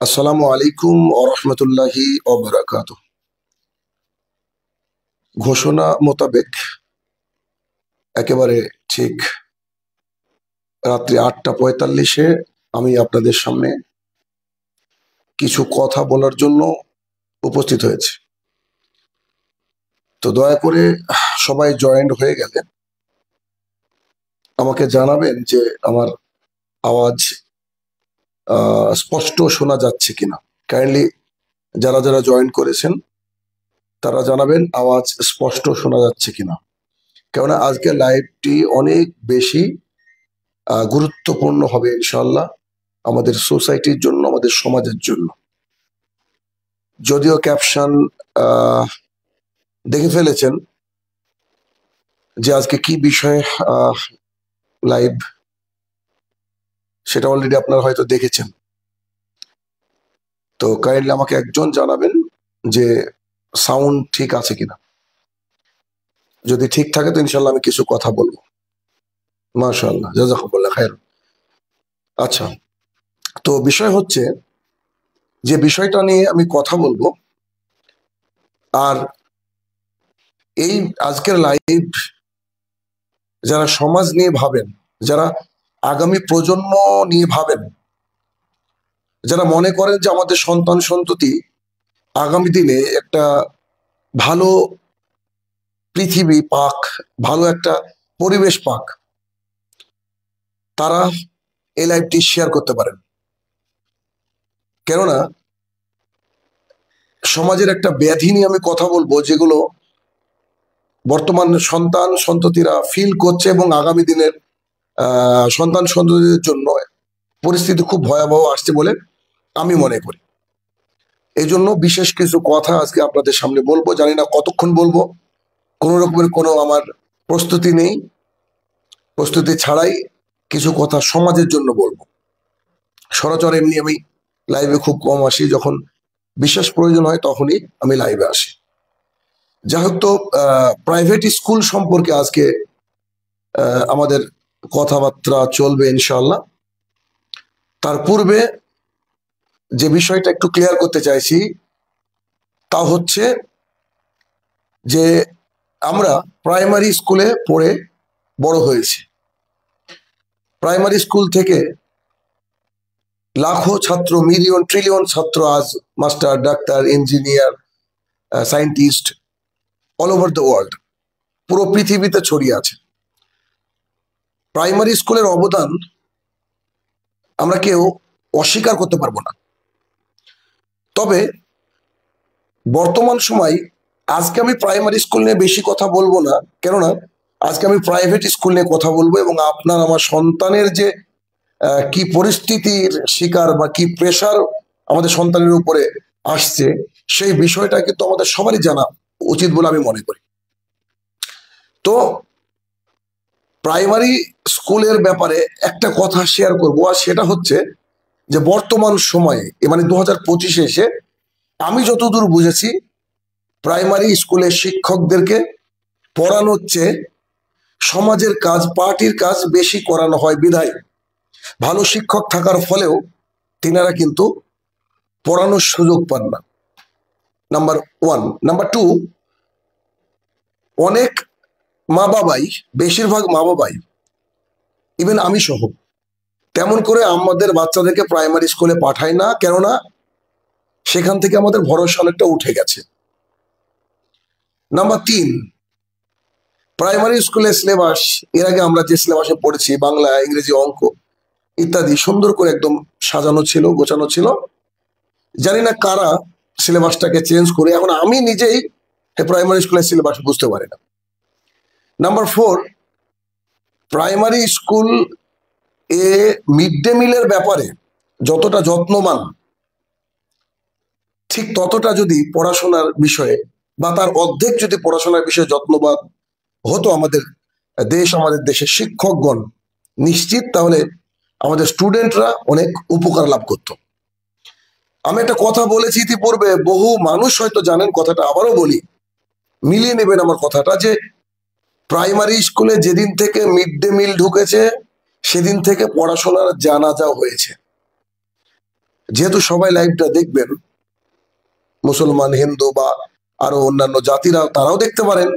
আসসালামু আলাইকুম ওরহমতুল্লাহি ওবারাকাতুহ। ঘোষণা মোতাবেক একেবারে ঠিক রাত্রি 8:45-এ আমি আপনাদের সামনে কিছু কথা বলার জন্য উপস্থিত হয়েছি। তো দয়া করে সবাই জয়েন্ট হয়ে গেলে আমাকে জানাবেন যে আমার আওয়াজ স্পষ্ট শোনা যাচ্ছে কিনা। কাইন্ডলি যারা যারা জয়েন করেছেন তারা জানাবেন আওয়াজ স্পষ্ট শোনা যাচ্ছে কিনা, কেননা আজকে লাইভটি অনেক বেশি গুরুত্বপূর্ণ হবে ইনশাল্লাহ আমাদের সোসাইটির জন্য, আমাদের সমাজের জন্য। যদিও ক্যাপশন দেখে ফেলেছেন যে আজকে কি বিষয়ে লাইভ, সেটা অলরেডি আপনারা হয়তো দেখেছেন। তো কাইন্ডলি আমাকে একজন জানাবেন যে সাউন্ড ঠিক আছে কিনা। যদি ঠিক থাকে তো ইনশাল্লাহ আমি কিছু কথা বলবো। মাশাআল্লাহ, জাযাকুমুল্লাহ খায়র। আচ্ছা, তো বিষয় হচ্ছে যে বিষয়টা নিয়ে আমি কথা বলবো, আর এই আজকের লাইভ যারা সমাজ নিয়ে ভাবেন, যারা আগামী প্রজন্ম নিয়ে ভাবেন, যারা মনে করেন যে আমাদের সন্তান সন্ততি আগামী দিনে একটা ভালো পৃথিবী পাক, ভালো একটা পরিবেশ পাক, তারা এই লাইভটি শেয়ার করতে পারেন। কেননা সমাজের একটা ব্যাধি নিয়ে আমি কথা বলবো, যেগুলো বর্তমান সন্তান সন্ততিরা ফিল করছে এবং আগামী দিনের সন্তান সন্ততিদের জন্য পরিস্থিতি খুব ভয়াবহ আসছে বলে আমি মনে করি। এই জন্য বিশেষ কিছু কথা আজকে আপনাদের সামনে বলবো। জানি না কতক্ষণ বলবো, কোনো রকমের কোনো আমার প্রস্তুতি নেই। প্রস্তুতি ছাড়াই কিছু কথা সমাজের জন্য বলবো। সরাসরি এমনি আমি লাইভে খুব কম আসি, যখন বিশেষ প্রয়োজন হয় তখনই আমি লাইভে আসি। যাই হোক, তো প্রাইভেট স্কুল সম্পর্কে আজকে আমাদের কথাবার্তা চলবে ইনশাল্লাহ। তার পূর্বে যে বিষয়টা একটু ক্লিয়ার করতে চাইছি তা হচ্ছে যে আমরা প্রাইমারি স্কুলে পড়ে বড় হয়েছি। প্রাইমারি স্কুল থেকে লাখো ছাত্র, মিলিয়ন ট্রিলিয়ন ছাত্র আজ master, doctor, engineer, scientist all over the world, পুরো পৃথিবীতে ছড়িয়ে আছে। প্রাইমারি স্কুলের অবদান আমরা কেউ অস্বীকার করতে পারবো না। তবে বর্তমান সময় আজকে আমি প্রাইমারি স্কুল নিয়ে বেশি কথা বলবো না, কেননা আজকে আমি প্রাইভেট স্কুল নিয়ে কথা বলবো এবং আপনার আমার সন্তানের যে কি পরিস্থিতির শিকার বা কি প্রেশার আমাদের সন্তানের উপরে আসছে, সেই বিষয়টা কিন্তু আমাদের সবারই জানা উচিত বলে আমি মনে করি। তো প্রাইমারি স্কুলের ব্যাপারে একটা কথা শেয়ার করব, আর সেটা হচ্ছে যে বর্তমান সময়ে মানে 2025-এ এসে আমি যতদূর বুঝেছি, প্রাইমারি স্কুলের শিক্ষকদেরকে পড়ানোর চেয়ে সমাজের কাজ, পার্টির কাজ বেশি করানো হয় বিধায় ভালো শিক্ষক থাকার ফলেও তিনারা কিন্তু পড়ানোর সুযোগ পান না। Number one. নাম্বার টু, অনেক মা বাবাই, বেশিরভাগ মা বাবাই, ইভেন আমি সহ, তেমন করে আমাদের বাচ্চাদেরকে প্রাইমারি স্কুলে পাঠায় না, কেননা সেখান থেকে আমাদের ভরসা অনেকটা উঠে গেছে। নাম্বার তিন, প্রাইমারি স্কুলের সিলেবাস, এর আগে আমরা যে সিলেবাসে পড়েছি, বাংলা, ইংরেজি, অঙ্ক ইত্যাদি সুন্দর করে একদম সাজানো ছিল, গোছানো ছিল। জানি না কারা সিলেবাসটাকে চেঞ্জ করে, এখন আমি নিজেই প্রাইমারি স্কুলের সিলেবাস বুঝতে পারি না। Number four, primary school mid day মিলের ব্যাপারে যতটা যত্নবান, ঠিক ততটা যদি পড়াশোনার বিষয়ে বা তার অর্ধেক যদি পড়াশোনার বিষয়ে যত্নবান হতো আমাদের দেশ, আমাদের দেশের শিক্ষকগণ, নিশ্চিত তাহলে আমাদের স্টুডেন্টরা অনেক উপকার লাভ করত। আমি একটা কথা বলেছি ইতিপূর্বে, বহু মানুষ হয়তো জানেন কথাটা, আবারও বলি, মিলিয়ে নেবেন আমার কথাটা, যে প্রাইমারি স্কুলে যেদিন থেকে মিড ডে মিল ঢুকেছে সেদিন থেকে পড়াশোনার জানাজা হয়েছে। যেহেতু সবাই লাইভটা দেখবেন, মুসলমান, হিন্দু বা আরো অন্যান্য জাতিরা তারাও দেখতে পারেন।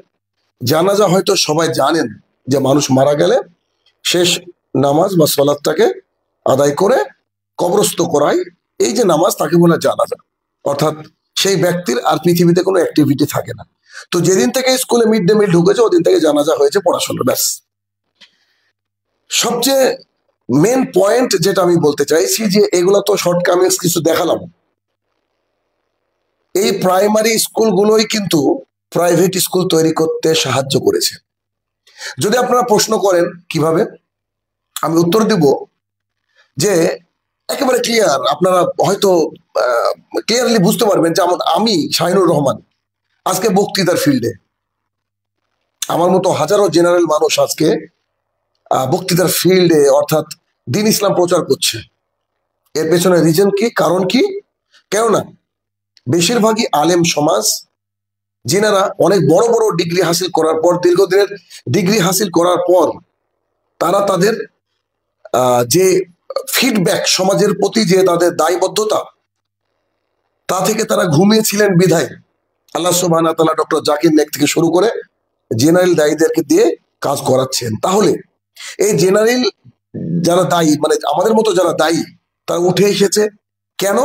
জানাজা হয়তো সবাই জানেন যে মানুষ মারা গেলে শেষ নামাজ বা সলাৎটাকে আদায় করে কবরস্থ করাই, এই যে নামাজ তাকে বলে জানাজা। অর্থাৎ সেই ব্যক্তির আর পৃথিবীতে কোনো অ্যাক্টিভিটি থাকে না। তো যেদিন থেকে স্কুলে মিড ডে মিল ঢুকেছে ওদিন থেকে জানাজা হয়েছে, পড়াশোনা, ব্যাস। সবচেয়ে মেন পয়েন্ট যেটা আমি বলতে চাইছি যে এগুলো তো শর্টকামিংস কিছু দেখালাম, এই প্রাইমারি স্কুলগুলোই কিন্তু প্রাইভেট স্কুল তৈরি করতে সাহায্য করেছে। যদি আপনারা প্রশ্ন করেন কিভাবে, আমি উত্তর দিব যে একেবারে ক্লিয়ার, আপনারা হয়তো ক্লিয়ারলি বুঝতে পারবেন। যেমন আমি শাহিনুর রহমান আজকে বক্তৃতার ফিল্ডে, আমার মতো হাজারো জেনারেল মানুষ আজকে বক্তৃতার ফিল্ডে অর্থাৎ দিন ইসলাম প্রচার করছে। এর পেছনে রিজন কি, কারণ কি? কেননা বেশিরভাগই আলেম সমাজ, যিনারা অনেক বড় বড় ডিগ্রি হাসিল করার পর, দীর্ঘদিনের ডিগ্রি হাসিল করার পর, তারা তাদের যে ফিডব্যাক সমাজের প্রতি যে তাদের দায়বদ্ধতা, তা থেকে তারা ঘুমিয়েছিলেন বিধায় আল্লাহ সুবহানাহু ওয়া তাআলা ডক্টর জাকির নায়েক থেকে শুরু করে জেনারেল দায়ীদেরকে দিয়ে কাজ করাচ্ছেন। তাহলে এই জেনারেল যারা দায়ী, মানে আমাদের মতো যারা দায়ী, তারা উঠে এসেছে কেন?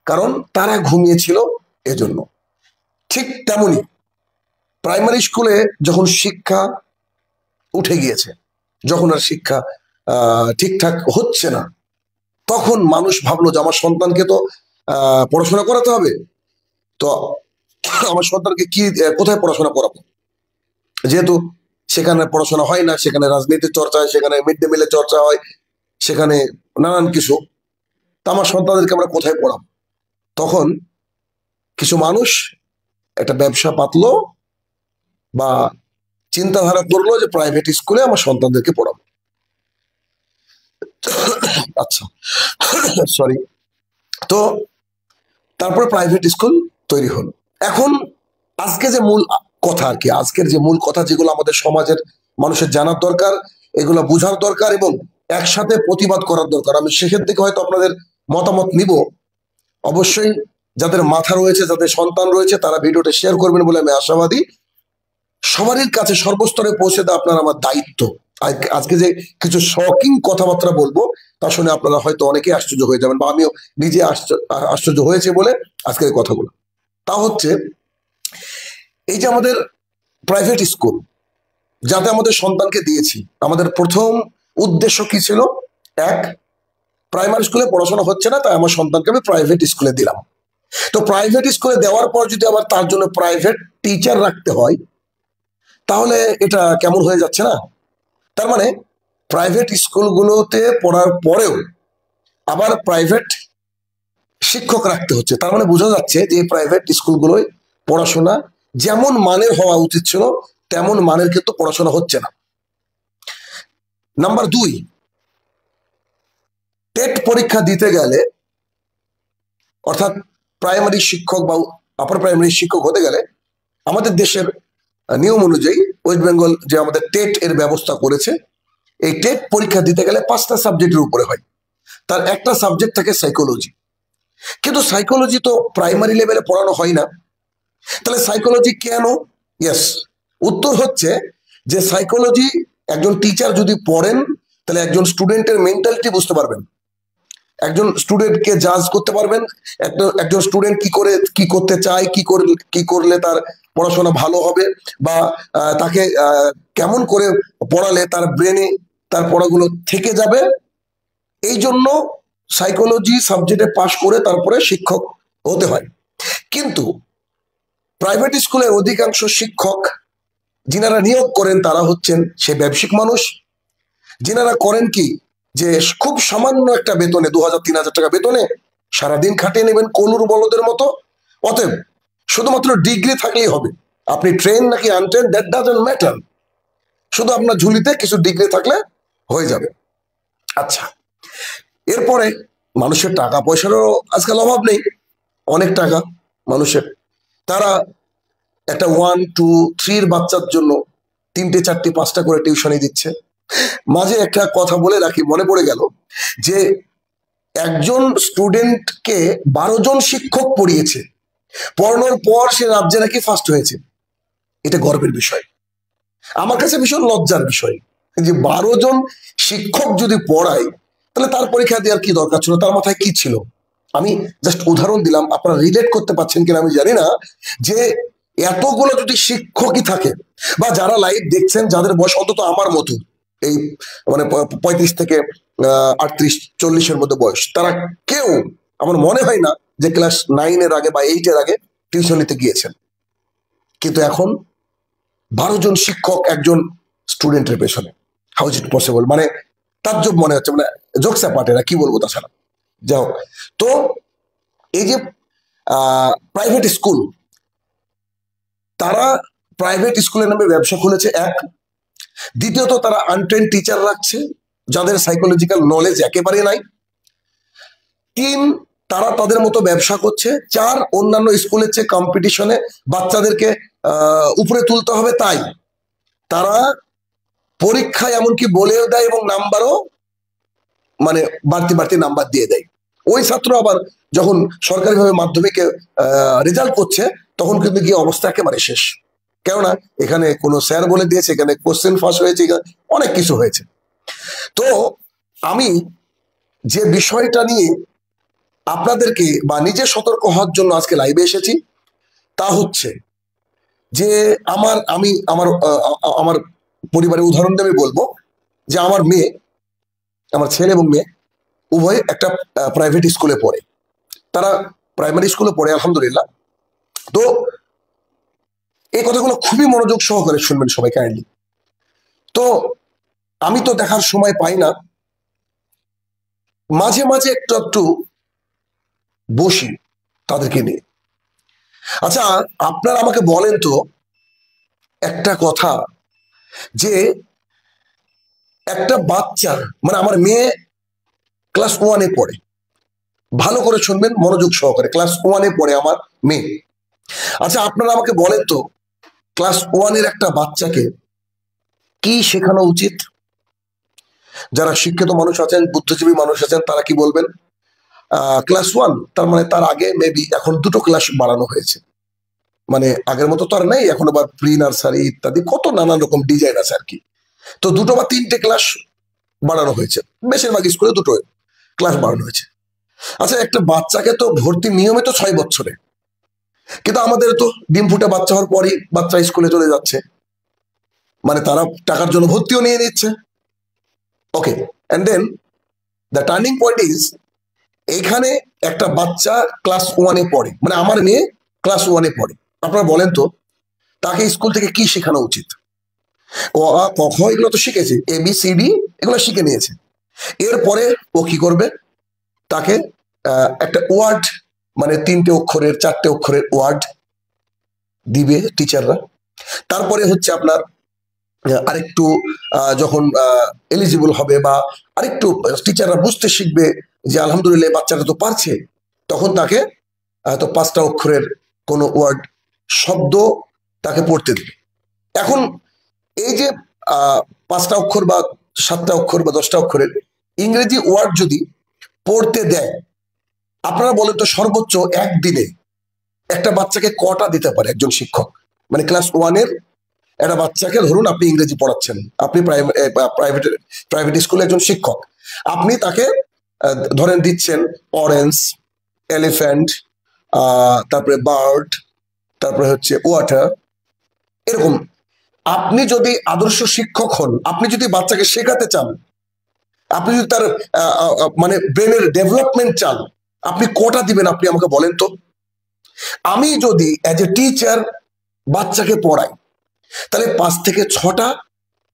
কারণ তারা ঘুমিয়েছিল এজন্য। ঠিক তেমনি প্রাইমারি স্কুলে যখন শিক্ষা উঠে গিয়েছে, যখন আর শিক্ষা ঠিকঠাক হচ্ছে না, তখন মানুষ ভাবলো যে আমার সন্তানকে তো পড়াশোনা করাতে হবে, তো আমার সন্তানকে কি কোথায় পড়াশোনা করাবো? যেহেতু সেখানে পড়াশোনা হয় না, সেখানে রাজনীতির চর্চা হয়, সেখানে মিড ডে মিলের চর্চা হয়, সেখানে নানান কিছু, তা আমার সন্তানদেরকে আমরা কোথায় পড়াবো? তখন কিছু মানুষ একটা ব্যবসা পাতলো বা চিন্তাধারা করলো যে প্রাইভেট স্কুলে আমার সন্তানদেরকে পড়াবো। আচ্ছা, সরি। তো তারপরে প্রাইভেট স্কুল তৈরি হলো। এখন আজকে যে মূল কথা আর কি, আজকের যে মূল কথা যেগুলো আমাদের সমাজের মানুষের জানার দরকার, এগুলো বোঝার দরকার এবং একসাথে প্রতিবাদ করার দরকার। আমি সেখান থেকে হয়তো আপনাদের মতামত নিব। অবশ্যই যাদের মাথা রয়েছে, যাদের সন্তান রয়েছে, তারা ভিডিওটা শেয়ার করবেন বলে আমি আশাবাদী। সবারই কাছে সর্বস্তরে পৌঁছে দেওয়া আপনার আমার দায়িত্ব। আজকে যে কিছু শকিং কথাবার্তা বলবো তা শুনে আপনারা হয়তো অনেকেই আশ্চর্য হয়ে যাবেন, বা আমিও নিজে আশ্চর্য হয়েছে বলে আজকের কথাগুলো। তা হচ্ছে এই যে আমাদের প্রাইভেট স্কুল যাতে আমাদের সন্তানকে দিয়েছি, আমাদের প্রথম উদ্দেশ্য কি ছিল? এক, প্রাইমারি স্কুলে পড়াশোনা হচ্ছে না, তাই আমার সন্তানকে আমি প্রাইভেট স্কুলে দিলাম। তো প্রাইভেট স্কুলে দেওয়ার পর যদি আবার তার জন্য প্রাইভেট টিচার রাখতে হয়, তাহলে এটা কেমন হয়ে যাচ্ছে না? তার মানে প্রাইভেট স্কুলগুলোতে পড়ার পরেও আবার প্রাইভেট শিক্ষক রাখতে হচ্ছে। তার মানে বোঝা যাচ্ছে যে প্রাইভেট স্কুলগুলোয় পড়াশোনা যেমন মানের হওয়া উচিত ছিল তেমন মানের কিন্তু পড়াশোনা হচ্ছে না। নাম্বার দুই, টেট পরীক্ষা দিতে গেলে, অর্থাৎ প্রাইমারি শিক্ষক বা আপার প্রাইমারি শিক্ষক হতে গেলে আমাদের দেশের নিয়ম অনুযায়ী ওয়েস্ট বেঙ্গল যে আমাদের টেট এর ব্যবস্থা করেছে, এই টেট পরীক্ষা দিতে গেলে 5টা সাবজেক্টের উপরে হয়। তার একটা সাবজেক্ট থাকে সাইকোলজি। কিন্তু সাইকোলজি তো প্রাইমারি লেভেলে পড়ানো হয় না, তাহলে সাইকোলজি কেন? ইয়েস, উত্তর হচ্ছে যে সাইকোলজি একজন টিচার যদি পড়েন তাহলে একজন স্টুডেন্টের মেন্টালিটি বুঝতে পারবেন, একজন স্টুডেন্টকে জাজ করতে পারবেন, একজন স্টুডেন্ট কি করতে চায়, কি করলে তার পড়াশোনা ভালো হবে, বা তাকে কেমন করে পড়ালে তার ব্রেনে তার পড়াগুলো থেকে যাবে। এই জন্য সাইকোলজি সাবজেক্টে পাশ করে তারপরে শিক্ষক হতে হয়। কিন্তু প্রাইভেট স্কুলের অধিকাংশ শিক্ষক যিনারা নিয়োগ করেন তারা হচ্ছেন সে ব্যবসায়িক মানুষ, যিনারা করেন কি যে খুব সামান্য একটা বেতনে 2000-3000 টাকা বেতনে সারাদিন খাটিয়ে নেবেন কলুর বলদের মতো। অতএব শুধুমাত্র ডিগ্রি থাকলেই হবে, আপনি ট্রেন নাকি আনট্রেন দ্যাট ডাজন্ট ম্যাটার, শুধু আপনার ঝুলিতে কিছু ডিগ্রি থাকলে হয়ে যাবে। আচ্ছা, এরপরে মানুষের টাকা পয়সারও আজকাল অভাব নেই, অনেক টাকা মানুষের। তারা একটা 1, 2, 3 বাচ্চার জন্য 3টে 4টে 5টা করে টিউশনি দিচ্ছে। মাঝে একটা কথা বলে রাখি, মনে পড়ে গেল যে একজন স্টুডেন্টকে 12 জন শিক্ষক পড়িয়েছে, পড়ানোর পর সে রাজ্যে নাকি ফার্স্ট হয়েছে। এটা গর্বের বিষয়, আমার কাছে ভীষণ লজ্জার বিষয় যে 12 জন শিক্ষক যদি পড়ায় তাহলে তার পরীক্ষা দেওয়ার কি দরকার ছিল, তার মাথায় কি ছিল। আমি জাস্ট উদাহরণ দিলাম, আপনারা রিলেট করতে পারছেন কিনা আমি জানি না, যে এতগুলো যদি শিক্ষকই থাকে, বা যারা লাইভ দেখছেন যাদের বয়স অন্তত আমার মতো এই মানে 35 থেকে 38-40-এর মধ্যে বয়স, তারা কেউ আমার মনে হয় না যে ক্লাস 9-এর আগে বা 8-এর আগে টিউশন নিতে গিয়েছেন। কিন্তু এখন 12 জন শিক্ষক একজন স্টুডেন্টের পেছনে, হাউ ইজ ইট পসিবল? মানে তাজ্জব মনে হচ্ছে, মানে জোকস অ্যাপার্ট, এরা কি বলবো তাছাড়া। যাই হোক, তো এই যে প্রাইভেট স্কুল, তারা প্রাইভেট স্কুলের নামে ব্যবসা খুলেছে এক, দ্বিতীয়ত তারা আনট্রেন টিচার রাখছে যাদের সাইকোলজিক্যাল নলেজ একেবারে নাই, তিন তারা তাদের মতো ব্যবসা করছে, চার অন্যান্য স্কুলের চেয়ে কম্পিটিশনে বাচ্চাদেরকে উপরে তুলতে হবে, তাই তারা পরীক্ষায় এমনকি বলেও দেয় এবং নাম্বারও মানে বাড়তি বাড়তি নাম্বার দিয়ে দেয়। ওই ছাত্র আবার যখন সরকারিভাবে মাধ্যমিকে রেজাল্ট করছে তখন কিন্তু গিয়ে অবস্থা একেবারে শেষ, কেননা এখানে কোনো স্যার বলে দিয়েছে, এখানে কোশ্চেন ফাঁস হয়েছে, অনেক কিছু হয়েছে। তো আমি যে বিষয়টা নিয়ে আপনাদেরকে বা নিজে সতর্ক হওয়ার জন্য আজকে লাইভে এসেছি তা হচ্ছে যে আমার পরিবারের উদাহরণ দিয়ে আমি বলবো যে আমার ছেলে এবং মেয়ে উভয় একটা প্রাইভেট স্কুলে পড়ে, তারা প্রাইমারি স্কুলে পড়ে আলহামদুলিল্লাহ। তো এই কথাগুলো খুবই মনোযোগ সহকারে শুনবেন সবাই কাইন্ডলি। তো আমি তো দেখার সময় পাই না, মাঝে মাঝে একটু একটু বসি তাদেরকে নিয়ে। আচ্ছা, আপনারা আমাকে বলেন তো একটা কথা, যে একটা বাচ্চা, মানে আমার মেয়ে ক্লাস 1-এ পড়ে, ভালো করে শুনবেন মনোযোগ সহকারে, ক্লাস 1-এ পড়ে আমার মেয়ে। আচ্ছা, আপনারা আমাকে বলেন তো ক্লাস 1-এর একটা বাচ্চাকে কি শেখানো উচিত? যারা শিক্ষিত মানুষ আছেন, বুদ্ধিজীবী মানুষ আছেন, তারা কি বলবেন? ক্লাস 1 তার মানে তার আগে মেবি এখন 2টো ক্লাস বাড়ানো হয়েছে, মানে আগের মতো তো আর নেই, এখন আবার প্রি নার্সারি ইত্যাদি কত নানান রকম ডিজাইন আছে আর কি। তো 2টো বা 3টে ক্লাস বাড়ানো হয়েছে, বেশিরভাগ স্কুলে 2টো ক্লাস বাড়ানো হয়েছে। আচ্ছা, একটা বাচ্চাকে তো ভর্তি নিয়মিত 6 বছরে, কিন্তু আমাদের তো ডিম ফুটে বাচ্চা হওয়ার পরই বাচ্চা স্কুলে চলে যাচ্ছে, মানে তারা টাকার জন্য ভর্তিও নিয়ে নিচ্ছে। Okay, and then the turning point is, এইখানে একটা বাচ্চা ক্লাস 1-এ পড়ে, মানে আমার মেয়ে ক্লাস 1-এ পড়ে, আপনারা বলেন তো তাকে স্কুল থেকে কি শেখানো উচিত? ক আ ক খ এগুলো তো শিখেছে, ABCD এগুলো শিখে নিয়েছে, এরপরে ও কি করবে? তাকে একটা ওয়ার্ড, মানে 3টে অক্ষরের 4টে অক্ষরের ওয়ার্ড দিবে টিচাররা। তারপরে হচ্ছে আপনার আরেকটু যখন এলিজিবল হবে বা আরেকটু টিচাররা বুঝতে শিখবে যে আলহামদুলিল্লাহ বাচ্চাটা তো পারছে, তখন তাকে তো 5টা অক্ষরের কোনো ওয়ার্ড শব্দ তাকে পড়তে দেবে। এখন এই যে 5টা অক্ষর বা 7টা অক্ষর বা 10টা অক্ষরের ইংরেজি ওয়ার্ড যদি পড়তে দেয়, আপনারা বলেন তো সর্বোচ্চ একদিনে একটা বাচ্চাকে কটা দিতে পারে একজন শিক্ষক? মানে ক্লাস 1-এর একটা বাচ্চাকে ধরুন আপনি ইংরেজি পড়াচ্ছেন, আপনি প্রাইভেট স্কুলে একজন শিক্ষক, আপনি তাকে ধরেন দিচ্ছেন অরেঞ্জ, এলিফ্যান্ট, তারপরে বার্ড, তারপরে হচ্ছে ওয়াটার, এরকম। আপনি যদি আদর্শ শিক্ষক হন, আপনি যদি বাচ্চাকে শেখাতে চান, আপনি যদি তার মানে ব্রেনের ডেভেলপমেন্ট চান, আপনি কটা দিবেন আপনি আমাকে বলেন তো? আমি যদি অ্যাজ এ টিচার বাচ্চাকে পড়াই, তাহলে 5 থেকে 6টা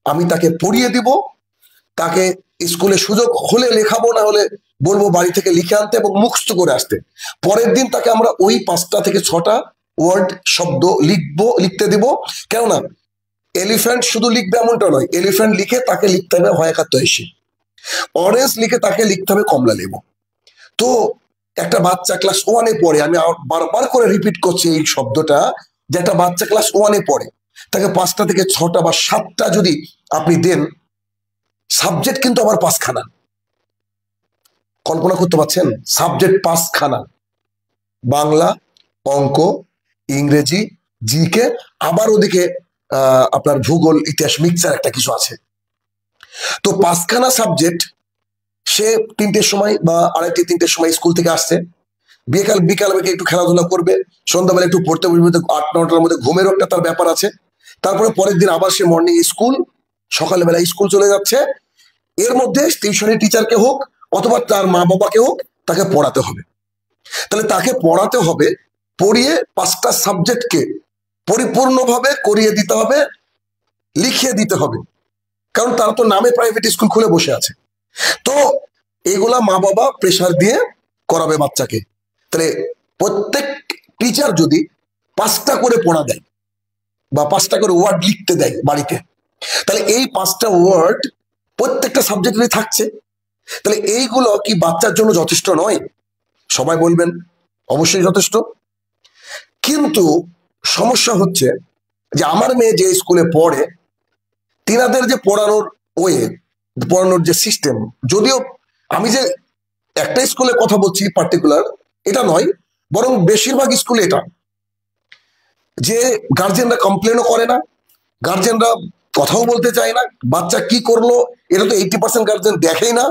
আমি তাকে পড়িয়ে দিব, তাকে স্কুলে সুযোগ হলে লেখাবো, না হলে বলবো বাড়ি থেকে লিখে আনতে এবং মুখস্থ করে আসতে। পরের দিন তাকে আমরা ওই 5টা থেকে 6টা ওয়ার্ড শব্দ লিখতে দিব। কেননা এলিফ্যান্ট শুধু লিখবে এমনটা নয়, এলিফ্যান্ট লিখে তাকে লিখতে হবে হয় অরেঞ্জ লিখে তাকে লিখতে হবে কমলা লেবু। তো একটা বাচ্চা ক্লাস 1-এ পড়ে, আমি বারবার করে রিপিট করছি এই শব্দটা, যে একটা বাচ্চা ক্লাস 1-এ পড়ে, তাকে 5টা থেকে 6টা বা 7টা যদি আপনি দেন, সাবজেক্ট কিন্তু আবার 5খানা। কল্পনা করতে পারছেন? সাবজেক্ট 5খানা, বাংলা, অঙ্ক, ইংরেজি, জিকে, আবার ওদিকে আপনার ভূগোল, ইতিহাস, মিক্সার একটা কিছু আছে। তো 5খানা সাবজেক্ট। সে 3টের সময় বা 2:30-3টের সময় স্কুল থেকে আসছে, বিকাল একটু খেলাধুলা করবে, সন্ধ্যাবেলা একটু পড়তে বসবে, 8-9টার মধ্যে ঘুমেরও একটা তার ব্যাপার আছে। তারপরে পরের দিন আবার সে মর্নিং স্কুল, সকালবেলা স্কুল চলে যাচ্ছে। এর মধ্যে টিউশনের টিচারকে হোক অথবা তার মা বাবাকে হোক তাকে পড়াতে হবে। তাহলে তাকে পড়াতে হবে, পড়িয়ে 5টা সাবজেক্টকে পরিপূর্ণভাবে করিয়ে দিতে হবে, লিখিয়ে দিতে হবে, কারণ তারা তো নামে প্রাইভেট স্কুল খুলে বসে আছে। তো এগুলা মা বাবা প্রেশার দিয়ে করাবে বাচ্চাকে। তাহলে প্রত্যেক টিচার যদি 5টা করে পড়া দেয় বা 5টা করে ওয়ার্ড লিখতে দেয় বাড়িতে, তাহলে এই 5টা ওয়ার্ড প্রত্যেকটা সাবজেক্টে থাকছে। তাহলে এইগুলো কি বাচ্চার জন্য যথেষ্ট নয়? সবাই বলবেন অবশ্যই যথেষ্ট। কিন্তু সমস্যা হচ্ছে যে আমার মেয়ে যে স্কুলে পড়ে, তিনাদের যে পড়ানোর ওয়ে, পড়ানোর যে সিস্টেম, যদিও আমি যে একটা স্কুলে কথা বলছি পার্টিকুলার এটা নয়, বরং বেশিরভাগ স্কুলে এটা, যে গার্জেনরা কমপ্লেনও করে না, গার্জেনরা কথাও বলতে চায় না, বাচ্চা কি করলো এটা তো 80% গার্জেন দেখেই না।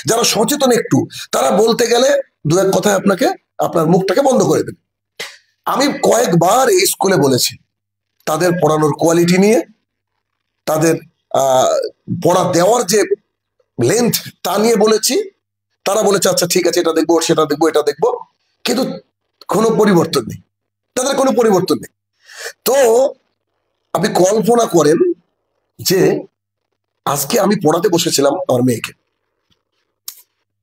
যারা সচেতন একটু, তারা বলতে গেলে দু এক কথায় আপনাকে আপনার মুখটাকে বন্ধ করে দেবে। আমি কয়েকবার এই স্কুলে বলেছি তাদের পড়ানোর কোয়ালিটি নিয়ে, তাদের পড়া দেওয়ার যে লেন্থ তা নিয়ে বলেছি। তারা বলেছে আচ্ছা ঠিক আছে, এটা দেখবো, সেটা দেখবো, এটা দেখবো, কিন্তু কোনো পরিবর্তন নেই, তাদের কোনো পরিবর্তন নেই। তো আপনি কল্পনা করেন যে আজকে আমি পড়াতে বসেছিলাম আমার মেয়েকে,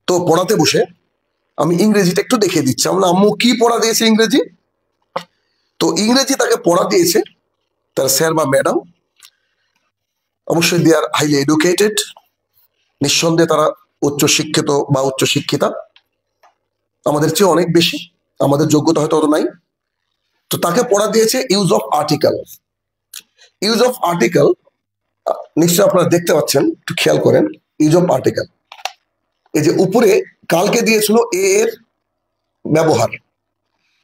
তো পড়াতে বসে আমি ইংরেজিটা একটু দেখিয়ে দিচ্ছি। আমরা আম্মু কি পড়া দিয়েছে ইংরেজি, তো ইংরেজি তাকে পড়া দিয়েছে তার স্যার বা ম্যাডাম। অবশ্যই দে আর হাইলি এডুকেটেড, নিঃসন্দেহে তারা উচ্চ শিক্ষিত বা উচ্চ শিক্ষিতা, আমাদের চেয়ে অনেক বেশি, আমাদের যোগ্যতা হয়তো অত নাই। তো তাকে পড়া দিয়েছে use of article. Use of article নিশ্চয় আপনারা দেখতে পাচ্ছেন, একটু খেয়াল করেন। ইউজ অফ আর্টিকেল, এই যে উপরে কালকে দিয়েছিল এ এর ব্যবহার,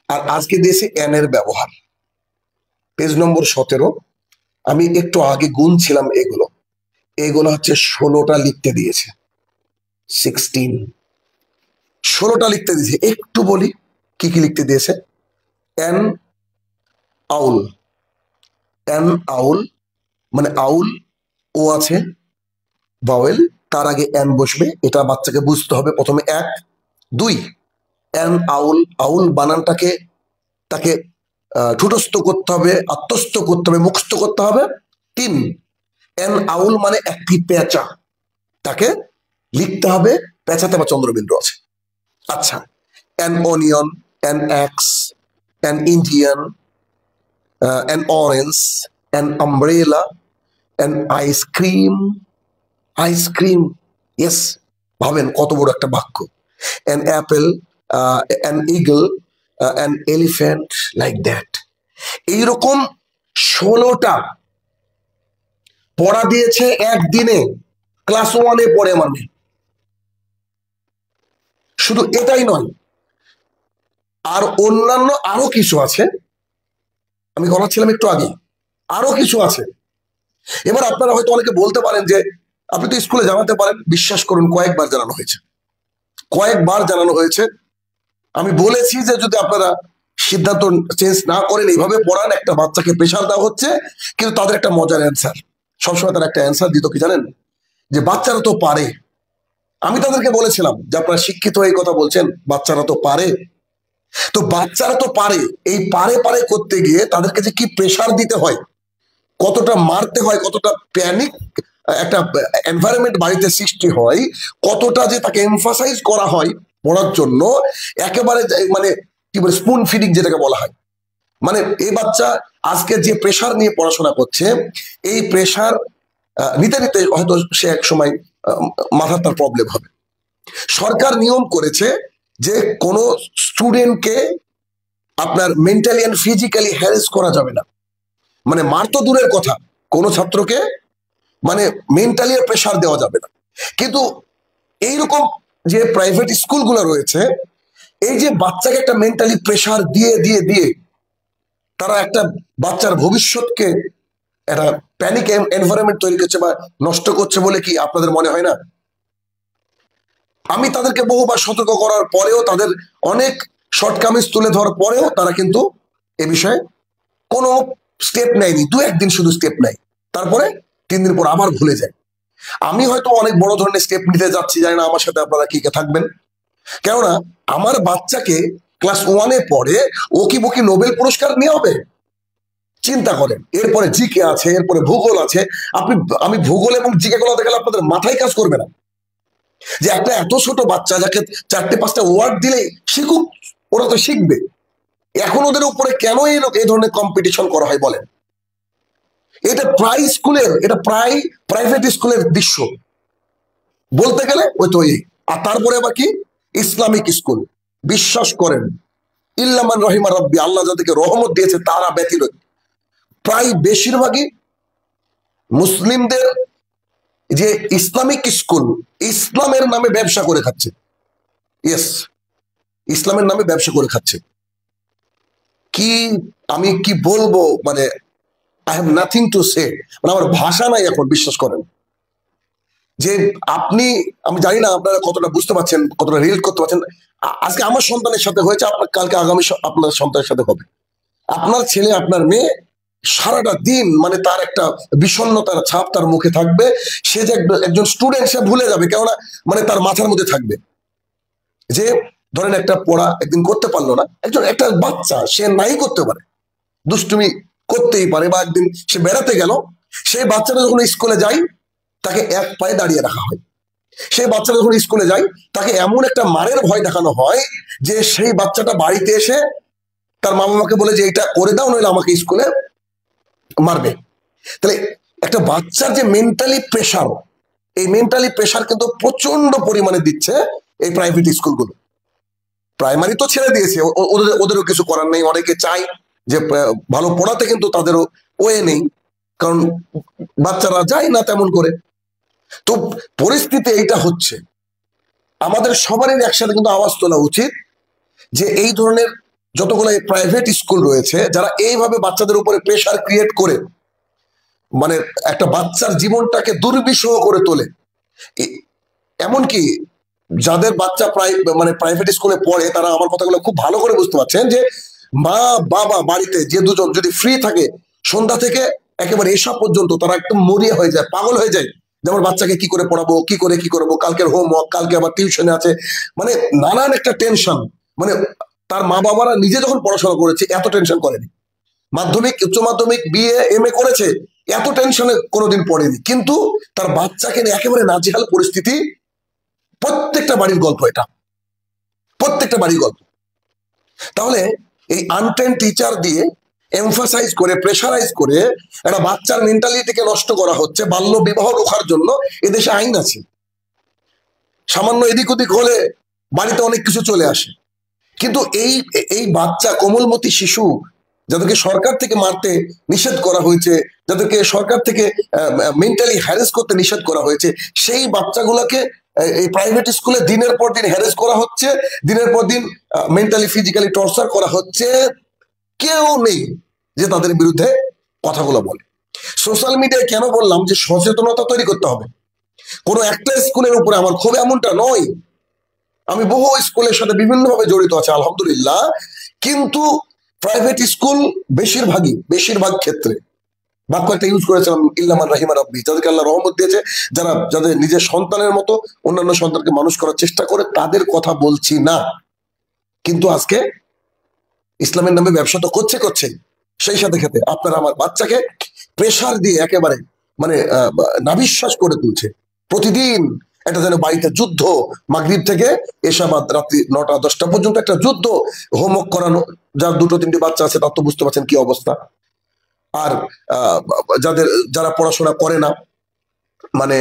আর আজকে দিয়েছে এন এর ব্যবহার। পেজ নম্বর 17। আমি একটু আগে গুনছিলাম, এগুলো হচ্ছে 16টা লিখতে দিয়েছে। 16টা লিখতে দিয়েছে। একটু বলি কি কি লিখতে দিয়েছে। এন আউল, এন আউল মানে আউল, ও আছে ভাওয়েল, তার আগে এন বসবে, এটা বাচ্চাকে বুঝতে হবে প্রথমে। 1 2 এন আউল, আউল বানানটাকে তাকে ঠুটস্থ করতে হবে, আত্মস্থ করতে হবে, মুখস্থ করতে হবে। 3 এন আউল মানে একটি পেঁচা, তাকে লিখতে হবে, পেঁচাতে আবার চন্দ্রবিন্দু আছে। আচ্ছা, an onion, an x, an Indian, an orange, an umbrella, an ice cream. Ice cream, yes, ভাবেন কত বড় একটা বাক্য। An Apple, an eagle, an elephant, like that. এইরকম 16টা পড়া দিয়েছে একদিনে। ক্লাস 1-এ পড়ে আমার মেয়ে। শুধু এটাই নয়, আর অন্যান্য আরো কিছু আছে, আমি বলাচ্ছিলাম একটু আগে, আরো কিছু আছে। এবার আপনারা হয়তো অনেকে বলতে পারেন যে আপনি তো স্কুলে জানাতে পারেন। বিশ্বাস করুন কয়েকবার জানানো হয়েছে, কয়েকবার জানানো হয়েছে। আমি বলেছি যে যদি আপনারা সিদ্ধান্ত চেঞ্জ না করেন, এইভাবে পড়ান, একটা বাচ্চাকে প্রেশার দেওয়া হচ্ছে। কিন্তু তাদের একটা মজার অ্যান্সার, সবসময় তারা একটা অ্যান্সার দিত কি জানেন, যে বাচ্চারা তো পারে। আমি তাদেরকে বলেছিলাম যে আপনারা শিক্ষিত হয়ে কথা বলছেন, বাচ্চারা তো পারে। তো বাচ্চারা তো পারে, এই পারে পারে করতে গিয়ে তাদেরকে যে কি প্রেশার দিতে হয়, কতটা মারতে হয়, কতটা প্যানিক একটা এনভায়রনমেন্ট বাড়িতে সৃষ্টি হয়, কতটা যে তাকে এমফাসাইজ করা হয় পড়ার জন্য, একেবারে মানে কি বলে স্পুন ফিডিং যেটাকে বলা হয়। মানে এই বাচ্চা আজকে যে প্রেশার নিয়ে পড়াশোনা করছে, এই প্রেশার নিতে নিতে হয়তো সে এক সময় মাথার তার প্রবলেম হবে। সরকার নিয়ম করেছে যে কোনো স্টুডেন্টকে আপনার মেন্টালি এন্ড ফিজিক্যালি হ্যারেস করা যাবে না। মানে মার তো দূরের কথা, কোনো ছাত্রকে মানে মেন্টালি প্রেশার দেওয়া যাবে না। কিন্তু এইরকম যে প্রাইভেট স্কুলগুলো রয়েছে, এই যে বাচ্চাকে একটা মেন্টালি প্রেসার দিয়ে দিয়ে দিয়ে তারা একটা বাচ্চার ভবিষ্যৎকে একটা প্যানিক এনভায়রনমেন্ট তৈরি করছে বা নষ্ট করছে বলে কি আপনাদের মনে হয় না? আমি তাদেরকে বহুবার সতর্ক করার পরেও, তাদের অনেক শর্টকামিজ তুলে ধরার পরেও তারা কিন্তু এ বিষয়ে কোনো স্টেপ নেয়নি। দু একদিন শুধু স্টেপ নেয়, তারপরে 3 দিন পর আবার ভুলে যায়। আমি হয়তো অনেক বড় ধরনের স্টেপ নিতে যাচ্ছি, জানি না আমার সাথে আপনারা কি থাকবেন। কেননা আমার বাচ্চাকে ক্লাস 1-এ পড়ে ও কি বকি নোবেল পুরস্কার নিয়ে হবে? চিন্তা করেন। এরপরে জিকে আছে, এরপরে ভূগোল আছে। আমি ভূগোল এবং জিকে গুলো দেখলে আপনাদের মাথায় কাজ করবে না যে একটা এত ছোট বাচ্চা যাকে 4-5টা ওয়ার্ড দিলে শিখুক, ওরা তো শিখবে। এখন ওদের উপরে কেন এই ধরনের কম্পিটিশন করা হয় বলেন? এটা প্রায় স্কুলের, এটা প্রায় প্রাইভেট স্কুলের দৃশ্য বলতে গেলে। ওই তো আর তারপরে আবার কি ইসলামিক স্কুল। বিশ্বাস করেন, ইল্লামান রহিমা রব্বি, আল্লাহ যাদেরকে রহমত দিয়েছে তারা ব্যতীত প্রায় বেশিরভাগই মুসলিমদের যে ইসলামিক স্কুল, ইসলামের নামে ব্যবসা করে খাচ্ছে। ইয়েস, ইসলামের নামে ব্যবসা করে খাচ্ছে। কি আমি কি বলবো, মানে I have nothing to say, মানে আমার ভাষা নাই এখন। বিশ্বাস করেন যে আমি জানি না আপনারা কতটা বুঝতে পারছেন, কতটা রিলেট করতে পারছেন। আজকে আমার সন্তানের সাথে হয়েছে, আপনার কালকে আগামী আপনার সন্তানের সাথে হবে। আপনার ছেলে, আপনার মেয়ে সারাটা দিন মানে তার একটা বিষণ্ণতার ছাপ তার মুখে থাকবে। সে যে একজন স্টুডেন্ট, সে ভুলে যাবে। কেননা মানে তার মাথার মধ্যে থাকবে যে ধরেন একটা পড়া একদিন করতে পারলো না, একটা বাচ্চা সে নাই করতে পারে, দুষ্টুমি করতেই পারে, বা একদিন সে বেড়াতে গেল, সেই বাচ্চাটা যখন স্কুলে যায় তাকে এক পায়ে দাঁড়িয়ে রাখা হয়। সেই বাচ্চাটা যখন স্কুলে যায় তাকে এমন একটা মারের ভয় দেখানো হয় যে সেই বাচ্চাটা বাড়িতে এসে তার মা বাবাকে বলে যে এটা করে দাও, নইলে আমাকে স্কুলে মারবে। তাহলে একটা বাচ্চার যে মেন্টালি প্রেশার, এই মেন্টালি প্রেশার কিন্তু প্রচন্ড পরিমাণে দিচ্ছে এই প্রাইভেট স্কুলগুলো। প্রাইমারি তো ছেড়ে দিয়েছে, ওদেরও কিছু করার নেই। অনেকে চায় যে ভালো পড়াতে, কিন্তু তাদেরও ওয়ে নেই, কারণ বাচ্চারা যায় না তেমন করে। তো পরিস্থিতি এইটা হচ্ছে। আমাদের সবারই একসাথে কিন্তু আওয়াজ তোলা উচিত যে এই ধরনের যতগুলো প্রাইভেট স্কুল রয়েছে, যারা এইভাবে বাচ্চাদের উপরে প্রেশার ক্রিয়েট করে মানে একটা বাচ্চার জীবনটাকে দুর্বিষহ করে তোলে। এমনকি যাদের বাচ্চা প্রাইভেট স্কুলে পড়ে, তারা আমার কথাগুলো খুব ভালো করে বুঝতে পারছেন যে মা বাবা বাড়িতে যে দুজন যদি ফ্রি থাকে, সন্ধ্যা থেকে একেবারে এসা পর্যন্ত তারা একদম মরিয়া হয়ে যায়, পাগল হয়ে যায়। যেমন বাচ্চাকে কি করে পড়াবো, কি করবো, কালকের হোমওয়ার্ক, কালকে আবার টিউশনে আছে, মানে নানান একটা টেনশন। মানে তার মা বাবারা নিজে যখন পড়াশোনা করেছে এত টেনশন করেনি, মাধ্যমিক, উচ্চ মাধ্যমিক, বিএ, এমএ করেছে, এত টেনশনে কোনোদিন পড়েনি। কিন্তু তার বাচ্চাকে নিয়ে একেবারে নাজেহাল পরিস্থিতি। প্রত্যেকটা বাড়ির গল্প এটা, প্রত্যেকটা বাড়ির গল্প। তাহলে এই আনট্রেন টিচার দিয়ে এমফাসাইজ করে, প্রেশারাইজ করে একটা বাচ্চার মেন্টালিটিকে নষ্ট করা হচ্ছে। বাল্য বিবাহ রোখার জন্য এদেশে আইন আছে, সামান্য এদিক ওদিক হলে বাড়িতে অনেক কিছু চলে আসে। কিন্তু এই বাচ্চা, কোমলমতি শিশু যাদেরকে সরকার থেকে মারতে নিষেধ করা হয়েছে, যাদেরকে সরকার থেকে মেন্টালি হ্যারেস করতে নিষেধ করা হয়েছে, সেই বাচ্চাগুলোকে এই প্রাইভেট স্কুলে দিনের পর দিন হ্যারেস করা হচ্ছে, দিনের পর দিন মেন্টালি ফিজিক্যালি টর্চার করা হচ্ছে। কেউ নেই যে তাদের বিরুদ্ধে কথাগুলো বলে। সোশ্যাল মিডিয়ায় কেন বললাম যে সচেতনতা তৈরি করতে হবে? কোনো একটা স্কুলের উপরে আমার খুব এমনটা নয়, আমি বহু স্কুলের সাথে বিভিন্নভাবে জড়িত আছে আলহামদুলিল্লাহ। কিন্তু প্রাইভেট স্কুল বেশিরভাগ ক্ষেত্রে, বাক্য একটা ইউজ করেছিলাম, ইল্লামান রাহিমা রাব্বি, যাদেরকে আল্লাহ রহমত দিয়েছে, যাদের নিজের সন্তানের মতো অন্যান্য সন্তানকে মানুষ করার চেষ্টা করে, তাদের কথা বলছি না। কিন্তু আজকে ইসলামের নামে ব্যবসা তো করছে, সেই সাথে খেতে আপনারা আমার বাচ্চাকে প্রেশার দিয়ে একেবারে মানে নাবিশ্বাস করে তুলছে। প্রতিদিন একটা যেন বাড়িতে যুদ্ধ, মাগরিব থেকে এশাবাদ রাত্রি 9টা-10টা পর্যন্ত একটা যুদ্ধ। হোমওয়ার্ক করানো, যার 2-3টি বাচ্চা আছে তার তো বুঝতে পারছেন কি অবস্থা। আর যারা পড়াশোনা করে না, মানে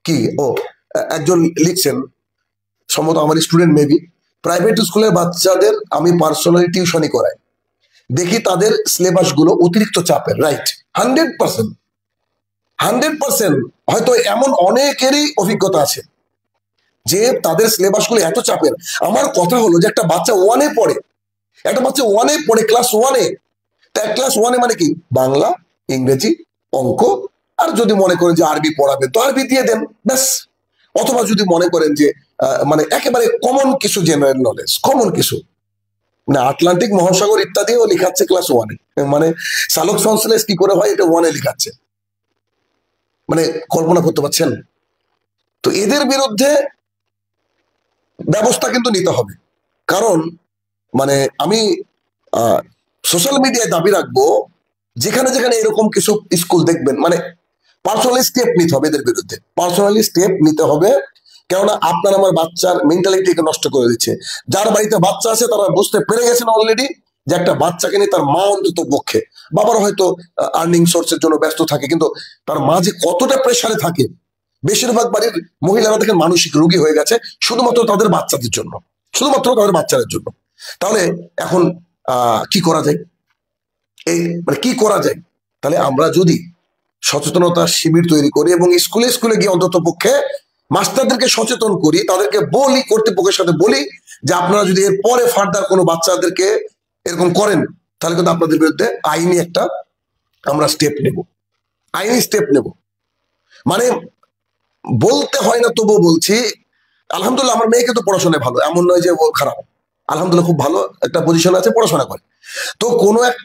কি একজন লিখছেন, সম্ভবত আমার স্টুডেন্ট মেবি, প্রাইভেট স্কুলের বাচ্চাদের আমি পার্সোনালি টিউশনই করাই, দেখি তাদের সিলেবাস গুলো অতিরিক্ত চাপের। রাইট, 100%। হয়তো এমন অনেকেরই অভিজ্ঞতা আছে যে তাদের সিলেবাসগুলো এত চাপের। আমার কথা হলো যে একটা বাচ্চা ওয়ানে পড়ে, ক্লাস ওয়ানে, তার ক্লাস ওয়ানে মানে কি বাংলা, ইংরেজি, অঙ্ক, আর যদি মনে করেন যে আরবি পড়াবেন তো আরবি দিয়ে দেন, ব্যাস। অথবা যদি মনে করেন যে মানে একেবারে কমন কিছু জেনারেল নলেজ, কমন কিছু, মানে আটলান্টিক মহাসাগর ইত্যাদিও লেখাচ্ছে ক্লাস ওয়ানে, মানে চালক সংশ্লেষ কি করে হয় এটা ওয়ানে লেখাচ্ছে, মানে কল্পনা করতে পারছেন? তো এদের বিরুদ্ধে ব্যবস্থা কিন্তু নিতে হবে। কারণ মানে আমি সোশ্যাল মিডিয়ায় দাবি রাখবো, যেখানে যেখানে এরকম কিছু স্কুল দেখবেন, মানে পার্সোনালি স্টেপ নিতে হবে এদের বিরুদ্ধে, পার্সোনালি স্টেপ নিতে হবে। কেননা আপনার আমার বাচ্চার মেন্টালিটিকে নষ্ট করে দিচ্ছে। যার বাড়িতে বাচ্চা আছে তারা বুঝতে পেরে গেছেন অলরেডি যে একটা বাচ্চাকে নিয়ে তার মা অন্তত পক্ষে, বাবার হয়তো আর্নিং সোর্সের জন্য ব্যস্ত থাকে, কিন্তু তার মা যে কতটা প্রেসারে থাকে। বেশিরভাগ বাড়ির মহিলারা দেখেন মানসিক রোগী হয়ে গেছে শুধুমাত্র তাদের বাচ্চাদের জন্য, শুধুমাত্র তাদের বাচ্চাদের জন্য। তাহলে এখন কি করা যায়, এই মানে কি করা যায়? তাহলে আমরা যদি সচেতনতা শিবির তৈরি করি এবং স্কুলে স্কুলে গিয়ে অন্তত পক্ষে মাস্টারদেরকে সচেতন করি, তাদেরকে বলি, কর্তৃপক্ষের সাথে বলি যে আপনারা যদি এর পরে ফার্দার কোনো বাচ্চাদেরকে এরকম করেন তাহলে কিন্তু আপনাদের বিরুদ্ধে আইনি একটা আমরা স্টেপ নেব, আইনি স্টেপ নেব। মানে বলতে হয় না তবুও বলছি, আলহামদুলিল্লাহ আমার মেয়েকে তো পড়াশোনায় ভালো, এমন নয় যে ও খারাপ, আলহামদুলিল্লাহ খুব ভালো একটা পজিশন আছে, পড়াশোনা করে। তো কোনো এক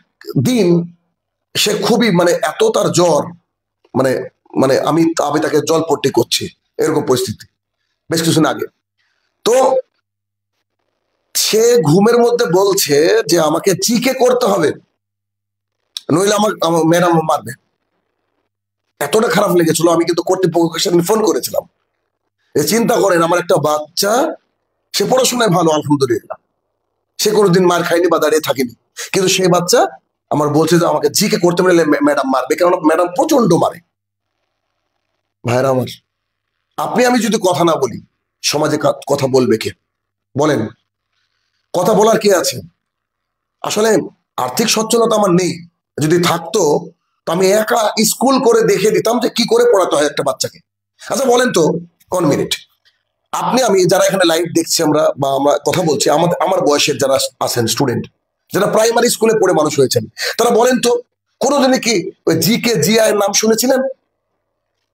দিন সে খুবই মানে এত তার জ্বর, মানে মানে আমি তাকে জলপট্টি করছি, এরকম পরিস্থিতি বেশ কিছুদিন আগে। তো সে ঘুমের মধ্যে বলছে যে আমাকে জিকে করতে হবে, নইলে আমার ম্যাডাম মারবে। এতটা খারাপ লেগেছিল, আমি কিন্তু কর্তৃপক্ষের সাথে ফোন করেছিলাম। চিন্তা করেন, আমার একটা বাচ্চা, সে পড়াশোনায় ভালো আলহামদুলিল্লাহ, সে কোনোদিন মার খায়নি বা দাঁড়িয়ে থাকেনি, কিন্তু সেই বাচ্চা আমার বলছে যে আমাকে জিকে করতে পারলে ম্যাডাম মারবে, কারণ ম্যাডাম প্রচন্ড মারে। ভাইরা আমার, আপনি আমি যদি কথা না বলি সমাজে কথা বলবে কে? বলেন, কথা বলার কে আছে? আসলে আর্থিক সচ্ছলতা আমার নেই, যদি থাকতো তো আমি একা স্কুল করে দেখে দিতাম যে কি করে পড়াতে হয় একটা বাচ্চাকে। আচ্ছা বলেন তো, 1 মিনিট, আপনি আমি যারা এখানে লাইভ দেখছি আমরা বা আমরা কথা বলছি, আমার বয়সের যারা আছেন স্টুডেন্ট, যারা প্রাইমারি স্কুলে পড়ে মানুষ হয়েছেন, তারা বলেন তো কোনোদিনই কি ওই জিকে জিআই এর নাম শুনেছিলেন?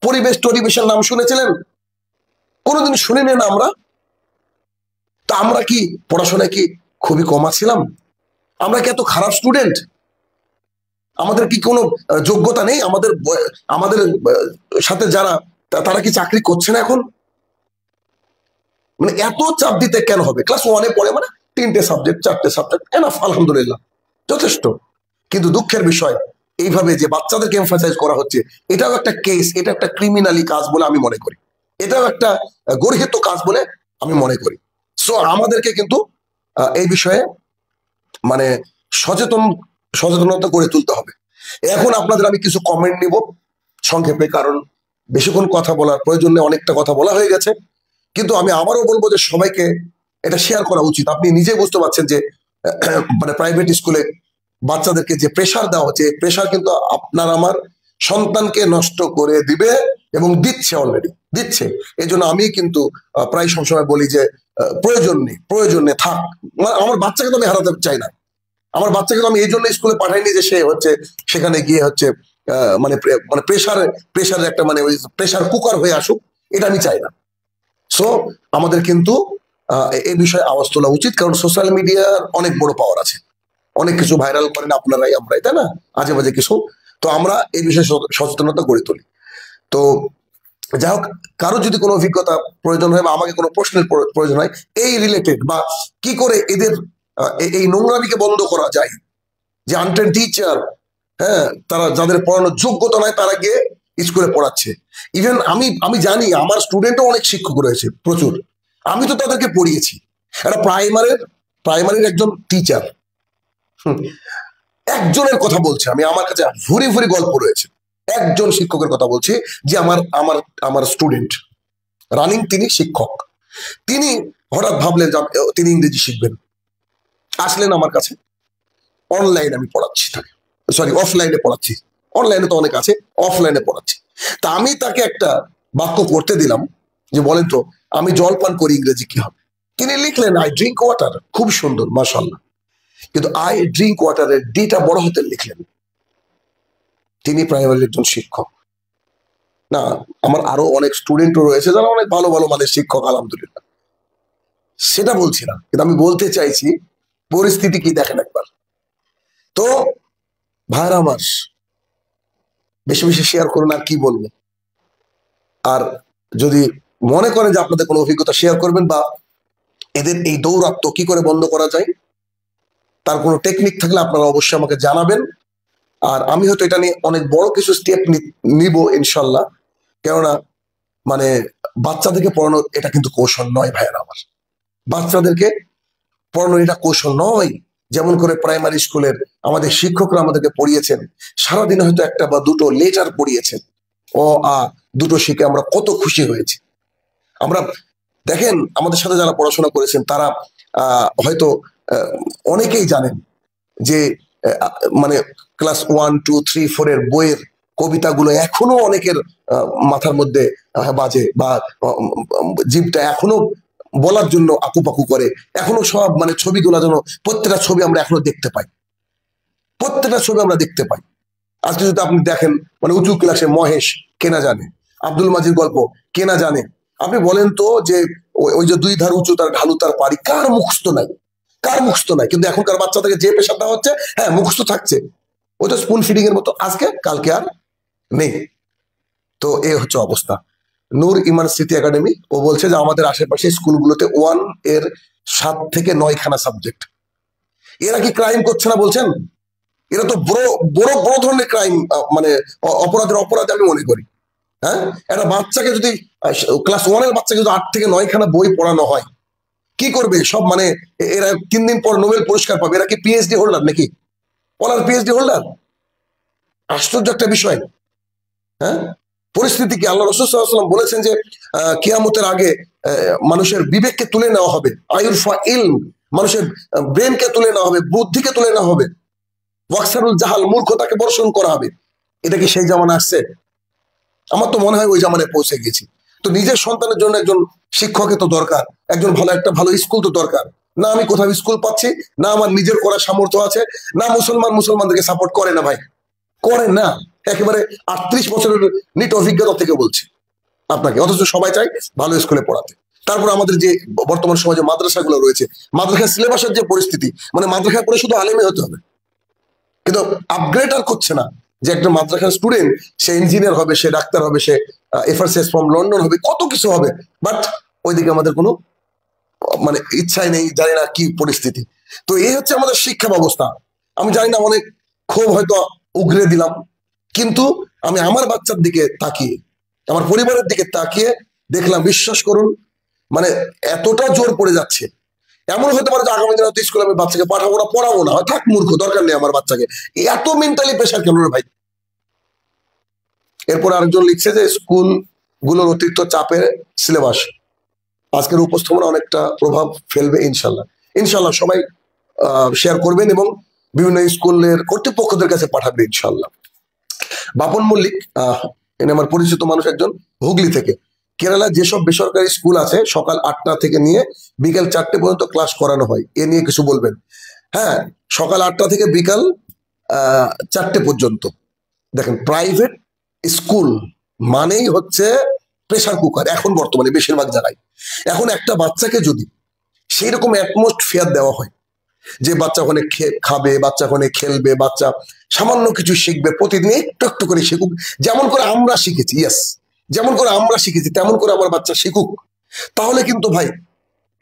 পরিবেশ টরিবেশের নাম শুনেছিলেন? কোনোদিন শুনিনি না আমরা? তা আমরা কি পড়াশোনায় কি খুবই কম ছিলাম? আমরা কি এত খারাপ স্টুডেন্ট? আমাদের কি কোনো যোগ্যতা নেই? আমাদের আমাদের সাথে যারা, তারা কি চাকরি করছে না এখন? মানে এত চাপ দিতে কেন হবে? ক্লাস ওয়ানে পড়ে মানে 3টে সাবজেক্ট 4টে সাবজেক্ট এনাফ, আলহামদুলিল্লাহ, যথেষ্ট। কিন্তু দুঃখের বিষয় এইভাবে যে বাচ্চাদেরকে এমফাসাইজ করা হচ্ছে, এটাও একটা কেস, এটা একটা ক্রিমিনালি কাজ বলে আমি মনে করি, এটাও একটা গর্হিত কাজ বলে আমি মনে করি। সো আমাদেরকে কিন্তু এই বিষয়ে মানে সচেতনতা করে তুলতে হবে। এখন আপনাদের আমি কিছু কমেন্ট নিব সংক্ষেপে, কারণ বেশিক্ষণ কথা বলার প্রয়োজন নেই, অনেকটা কথা বলা হয়ে গেছে। কিন্তু আমি আবারও বলবো যে সবাইকে এটা শেয়ার করা উচিত। আপনি নিজে বুঝতে পারছেন যে মানে প্রাইভেট স্কুলে বাচ্চাদেরকে যে প্রেশার দেওয়া হচ্ছে, প্রেশার কিন্তু আপনার আমার সন্তানকে নষ্ট করে দিবে এবং দিচ্ছে, অলরেডি দিচ্ছে। এই জন্য আমি কিন্তু প্রায় সবসময় বলি যে প্রয়োজন নেই থাক, আমার বাচ্চাকে তো আমি হারাতে চাই না। আমার বাচ্চাকে তো আমি এই জন্য স্কুলে পাঠাইনি যে সে হচ্ছে সেখানে গিয়ে হচ্ছে মানে মানে প্রেশারের একটা মানে ওই প্রেশার কুকার হয়ে আসুক, এটা আমি চাই না। সো আমাদের কিন্তু এই বিষয়ে আওয়াজ তোলা উচিত, কারণ সোশ্যাল মিডিয়ার অনেক বড় পাওয়ার আছে, অনেক কিছু ভাইরাল করেন আপনারাই আমরাই, তাই না, আজে বাজে কিছু। তো আমরা এই বিষয়ে সচেতনতা গড়ে তুলি। তো যাই হোক, কারো যদি কোনো অভিজ্ঞতা প্রয়োজন হয় বা আমাকে কোনো প্রশ্নের প্রয়োজন হয় এই রিলেটেড, বা কি করে এদের এই নোংরামিকে বন্ধ করা যায়, যে আনট্রেন্ড টিচার, হ্যাঁ, তারা যাদের পড়ানোর যোগ্যতা নাই তারা গিয়ে স্কুলে পড়াচ্ছে। ইভেন আমি জানি আমার স্টুডেন্টও অনেক শিক্ষক রয়েছে প্রচুর, আমি তো তাদেরকে পড়িয়েছি। একটা প্রাইমারির একজন টিচার, একজনের কথা বলছি আমি, আমার কাছে ভুরি ভুরি গল্প রয়েছে। একজন শিক্ষকের কথা বলছি যে আমার স্টুডেন্ট রানিং, তিনি শিক্ষক, তিনি হঠাৎ ভাবলেন তিনি ইংরেজি শিখবেন, আসলেন আমার কাছে। অনলাইনে আমি পড়াচ্ছি তাকে, সরি অফলাইনে পড়াচ্ছি, অনলাইনে তো অনেক আছে, অফলাইনে পড়াচ্ছি। তা আমি তাকে একটা বাক্য করতে দিলাম যে বলেন তো আমি জল পান করি ইংরেজি কি হবে? তিনি লিখলেন আই ড্রিঙ্ক ওয়াটার, খুব সুন্দর মাশাআল্লাহ, কিন্তু আই ড্রিঙ্ক ওয়াটারের ডিটা বড় হাতে লিখলেন। তিনি প্রাইমারির একজন শিক্ষক না, আমার আরো অনেক স্টুডেন্টও রয়েছে যারা অনেক ভালো ভালো মানের শিক্ষক আলহামদুলিল্লাহ, সেটা বলছি না, কিন্তু আমি বলতে চাইছি পরিস্থিতি কি দেখেন একবার। তো ভাইরা আমার, বেশি বেশি শেয়ার করুন, আর কি বলবো। আর যদি মনে করেন যে আপনাদের কোনো অভিজ্ঞতা শেয়ার করবেন বা এদের এই দৌরাত্ম্য কি করে বন্ধ করা যায়, তার কোনো টেকনিক থাকলে আপনারা অবশ্যই আমাকে জানাবেন। আর আমি হয়তো এটা নিয়ে অনেক বড় কিছু স্টেপ নিব ইনশাল্লাহ, কেননা মানে বাচ্চাদেরকে পড়ানো এটা কিন্তু কৌশল নয় ভাইয়েরা আমার, বাচ্চাদেরকে পড়ানো এটা কৌশল নয়। যেমন করে প্রাইমারি স্কুলের আমাদের শিক্ষকরা আমাদেরকে পড়িয়েছেন, সারাদিন হয়তো একটা বা দুটো লেটার পড়িয়েছেন, ও দুটো শিখে আমরা কত খুশি হয়েছি। আমরা দেখেন আমাদের সাথে যারা পড়াশোনা করেছেন তারা হয়তো অনেকেই জানেন যে মানে ক্লাস 1, 2, 3, 4 এর বইয়ের কবিতাগুলো এখনো অনেকের মাথার মধ্যে বাজে, বা জীবটা এখনো বলার জন্য আকুপাকু করে, এখনো সব মানে ছবিগুলো যেন প্রত্যেকটা ছবি আমরা এখনো দেখতে পাই, প্রত্যেকটা ছবি আমরা দেখতে পাই। আজকে যদি আপনি দেখেন মানে উঁচু ক্লাসে মহেশ কেনা জানে, আব্দুল মাজির গল্প কেনা জানে, আপনি বলেন তো যে ওই যে দুই ধার উঁচু তার ঢালু তার পাড়ি, কার মুখস্থ নাই, কার মুখস্থ নাই? কিন্তু এখনকার বাচ্চাদেরকে যে পেশা দেওয়া হচ্ছে, হ্যাঁ মুখস্থ থাকছে, ওই তো স্পুন ফিডিং এর মতো, আজকে কালকে আর নেই। তো এই হচ্ছে অবস্থা। নূর ইমান স্মৃতি একাডেমি ও বলছে যে আমাদের আশেপাশে স্কুলগুলোতে 1 এর 7 থেকে 9 খানা সাবজেক্ট। এরা কি ক্রাইম করছে না বলছেন? এরা তো বড় বড় বড় ধরনের ক্রাইম, মানে অপরাধ আমি মনে করি। হ্যাঁ, একটা বাচ্চাকে যদি ক্লাস 1 এর বাচ্চাকে যদি 8 থেকে 9 খানা বই পড়ানো হয়, কি করবে সব? মানে এরা 3 দিন পর নোবেল পুরস্কার পাবে। এরা কি পিএইচডি হোল্ডার নাকি? পলার পিএইচডি হোল্ডার? আশ্চর্য একটা বিষয়। হ্যাঁ, পরিস্থিতি কি? আল্লাহ রাসূল সাল্লাল্লাহু আলাইহি ওয়াসাল্লাম বলেছেন যে কিয়ামতের আগে মানুষের বিবেককে তুলে নেওয়া হবে, আয়ুরফা ইলম, মানুষের ব্রেনকে তুলে নেওয়া হবে, বুদ্ধিকে তুলে নেওয়া হবে, ওয়াকসারুল জাহাল, মূর্খতাকে বর্ষণ করা হবে। এটা কি সেই জামানা আসছে? আমার তো মনে হয় ওই জামানায় পৌঁছে গেছি। তো নিজের সন্তানের জন্য একজন শিক্ষকের তো দরকার, একজন একটা ভালো স্কুল তো দরকার। না আমি কোথাও স্কুল পাচ্ছি, না আমার নিজের করার সামর্থ্য আছে, না মুসলমানদেরকে সাপোর্ট করে না ভাই, করে না। একেবারে 38 বছরের নিট অভিজ্ঞতা থেকে বলছি আপনাকে, অথচ সবাই চাই ভালো স্কুলে পড়াতে। তারপর আমাদের যে বর্তমান সমাজে মাদ্রাসাগুলো রয়েছে, মাদ্রাসার সিলেবাসের যে পরিস্থিতি, মানে মাদ্রাসায় পড়ে শুধু আলেমে হতে হবে, কিন্তু আপগ্রেড আর করছে না। যে একটা মাদ্রাসার স্টুডেন্ট সে ইঞ্জিনিয়ার হবে, সে ডাক্তার হবে, সে এফআরসিএস ফ্রম লন্ডন হবে, কত কিছু হবে, বাট ওইদিকে আমাদের কোনো মানে ইচ্ছাই নেই, জানি না কি পরিস্থিতি। তো এই হচ্ছে আমাদের শিক্ষা ব্যবস্থা। আমি জানি না, অনেক ক্ষোভ হয়তো উগরে দিলাম, কিন্তু আমি আমার বাচ্চার দিকে তাকিয়ে, আমার পরিবারের দিকে তাকিয়ে দেখলাম, বিশ্বাস করুন মানে এতটা জোর পড়ে যাচ্ছে। এমন হতে পারে যে আগামী দিনে হয়তো স্কুলে আমি বাচ্চাকে পাঠাবো না, পড়াবো না, থাক মূর্খ, দরকার নেই আমার বাচ্চাকে। এত মেন্টালি প্রেশার কেন রে ভাই? এরপর আরেকজন লিখছে যে স্কুল গুলোর অতিরিক্ত চাপের সিলেবাস আজকের উপস্থাপনা অনেকটা প্রভাব ফেলবে। ইনশাল্লাহ ইনশাল্লাহ সবাই শেয়ার করবেন এবং বিভিন্ন স্কুলের কর্তৃপক্ষদের কাছে পাঠাবেন ইনশাল্লাহ। বাপন মল্লিক আমার পরিচিত মানুষ একজন, হুগলি থেকে। কেরালা যেসব বেসরকারি স্কুল আছে সকাল 8টা থেকে নিয়ে বিকেল 4টে পর্যন্ত ক্লাস করানো হয়, এ নিয়ে কিছু বলবেন? হ্যাঁ, সকাল 8টা থেকে বিকাল 4টে পর্যন্ত। দেখেন, প্রাইভেট স্কুল মানেই হচ্ছে প্রেসার কুকার এখন বর্তমানে বেশিরভাগ জায়গায়। এখন একটা বাচ্চাকে যদি সেই রকম অ্যাটমসফিয়ার দেওয়া হয় যে বাচ্চা ওখানে খাবে, বাচ্চা ওখানে খেলবে, বাচ্চা সামান্য কিছু শিখবে, প্রতিদিন একটু একটু করে শিখুক, যেমন করে আমরা শিখেছি, ইয়েস, যেমন করে আমরা শিখেছি তেমন করে আমার বাচ্চা শিখুক, তাহলে কিন্তু ভাই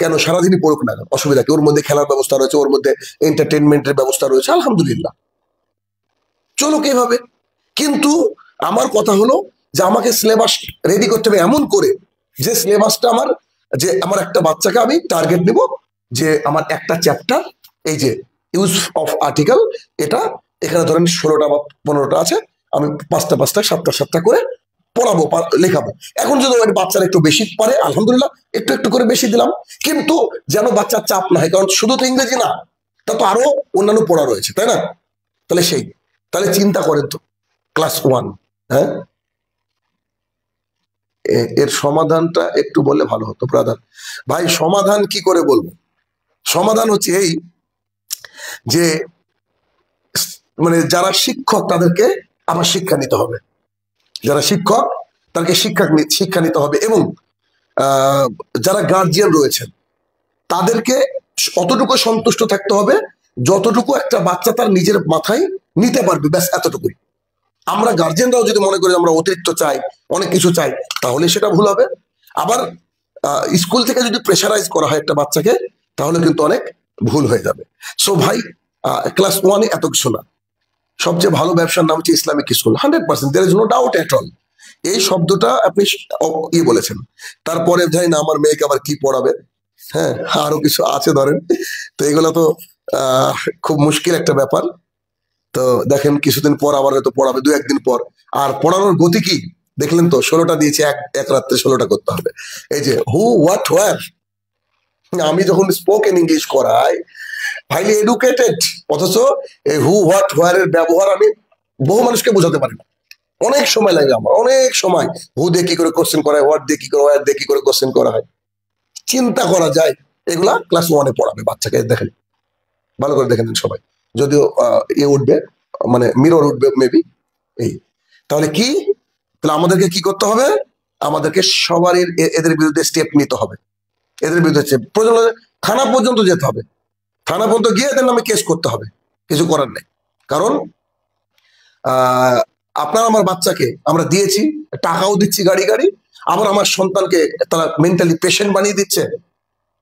কেন সারাদিনই পড়ুক না, অসুবিধা কি? ওর মধ্যে খেলার ব্যবস্থা রয়েছে, ওর মধ্যে এন্টারটেনমেন্টের ব্যবস্থা রয়েছে, আলহামদুলিল্লাহ, চলুক এইভাবে। কিন্তু আমার কথা হলো যে আমাকে সিলেবাস রেডি করতে হবে এমন করে যে সিলেবাসটা আমার একটা বাচ্চাকে আমি টার্গেট নিব যে আমার একটা চ্যাপ্টার, এই যে ইউজ অফ আর্টিকেল, এটা এখানে ধরেন 16টা বা 15টা আছে, আমি 5টা 5টা 7টা 7টা করে পড়াবো, লেখাবো। এখন যদি বাচ্চারা একটু বেশি পারে আলহামদুলিল্লাহ, একটু একটু করে বেশি দিলাম, কিন্তু যেন বাচ্চার চাপ না হয়, কারণ শুধু তো ইংরেজি না, তা তো আরো অন্যান্য পড়া রয়েছে, তাই না? তাহলে চিন্তা করেন তো, ক্লাস 1, হ্যাঁ, এর সমাধানটা একটু বললে ভালো হতো ব্রাদার। ভাই সমাধান কি করে বলবো? সমাধান হচ্ছে এই যে মানে যারা শিক্ষক তাদেরকে আবার শিক্ষা নিতে হবে, যারা শিক্ষক তাদেরকে শিক্ষা নিতে হবে, এবং যারা গার্জিয়ান রয়েছেন তাদেরকে অতটুকু সন্তুষ্ট থাকতে হবে যতটুকু একটা বাচ্চা তার নিজের মাথায় নিতে পারবে, ব্যাস এতটুকুই। আমরা গার্জিয়ানরাও যদি মনে করি আমরা অতিরিক্ত চাই, অনেক কিছু চাই, তাহলে সেটা ভুল হবে। আবার স্কুল থেকে যদি প্রেশারাইজ করা হয় একটা বাচ্চাকে, তাহলে কিন্তু অনেক ভুল হয়ে যাবে। সো ভাই ক্লাস 1-এ এত কিছু না। সবচেয়ে ভালো ব্যবসার নাম হচ্ছে Islamic school, 100%, there is no doubt at all. এই শব্দটা আপনি বলেছেন। তারপরে জানি না আমার মেয়েকে আবার কি পড়াবে, হ্যাঁ আরো কিছু আছে ধরেন, তো এগুলো তো খুব মুশকিল একটা ব্যাপার। তো দেখেন কিছুদিন পর আবার হয়তো পড়াবে, 2-1 দিন পর। আর পড়ানোর গতি কি দেখলেন তো, 16টা দিয়েছে, এক রাত্রে 16টা করতে হবে। এই যে হু হোয়াট হোয়ার, আমি যখন স্পোকেন ইংলিশ করাই, হাইলি এডুকেটেড, অথচ এই হু হোয়াট হোয়ার এর ব্যবহার আমি বহু মানুষকে বোঝাতে পারি না। অনেক সময় লাগে আমার, অনেক সময়। হু দিয়ে কি করে কোশ্চেন করা হয়, হোয়াট দিয়ে কি করে, হোয়াট দিয়ে কি করে কোশ্চেন করা হয়, চিন্তা করা যায়। এগুলা ক্লাস 1-এ পড়াবে বাচ্চাকে, দেখেন ভালো করে দেখেন সবাই। যদিও উঠবে, মানে মিরর উঠবে মেবি। এই তাহলে কি, তাহলে আমাদেরকে কি করতে হবে? আমাদেরকে সবারই এদের বিরুদ্ধে স্টেপ নিতে হবে। এদের বিরুদ্ধে প্রয়োজন থানা পর্যন্ত যেতে হবে, থানা পর্যন্ত গিয়ে এদের নামে কেস করতে হবে, কিছু করার নেই। কারণ আপনার আমার বাচ্চাকে আমরা দিয়েছি, টাকাও দিচ্ছি গাড়ি গাড়ি, আবার আমার সন্তানকে তারা মেন্টালি পেশেন্ট বানিয়ে দিচ্ছে।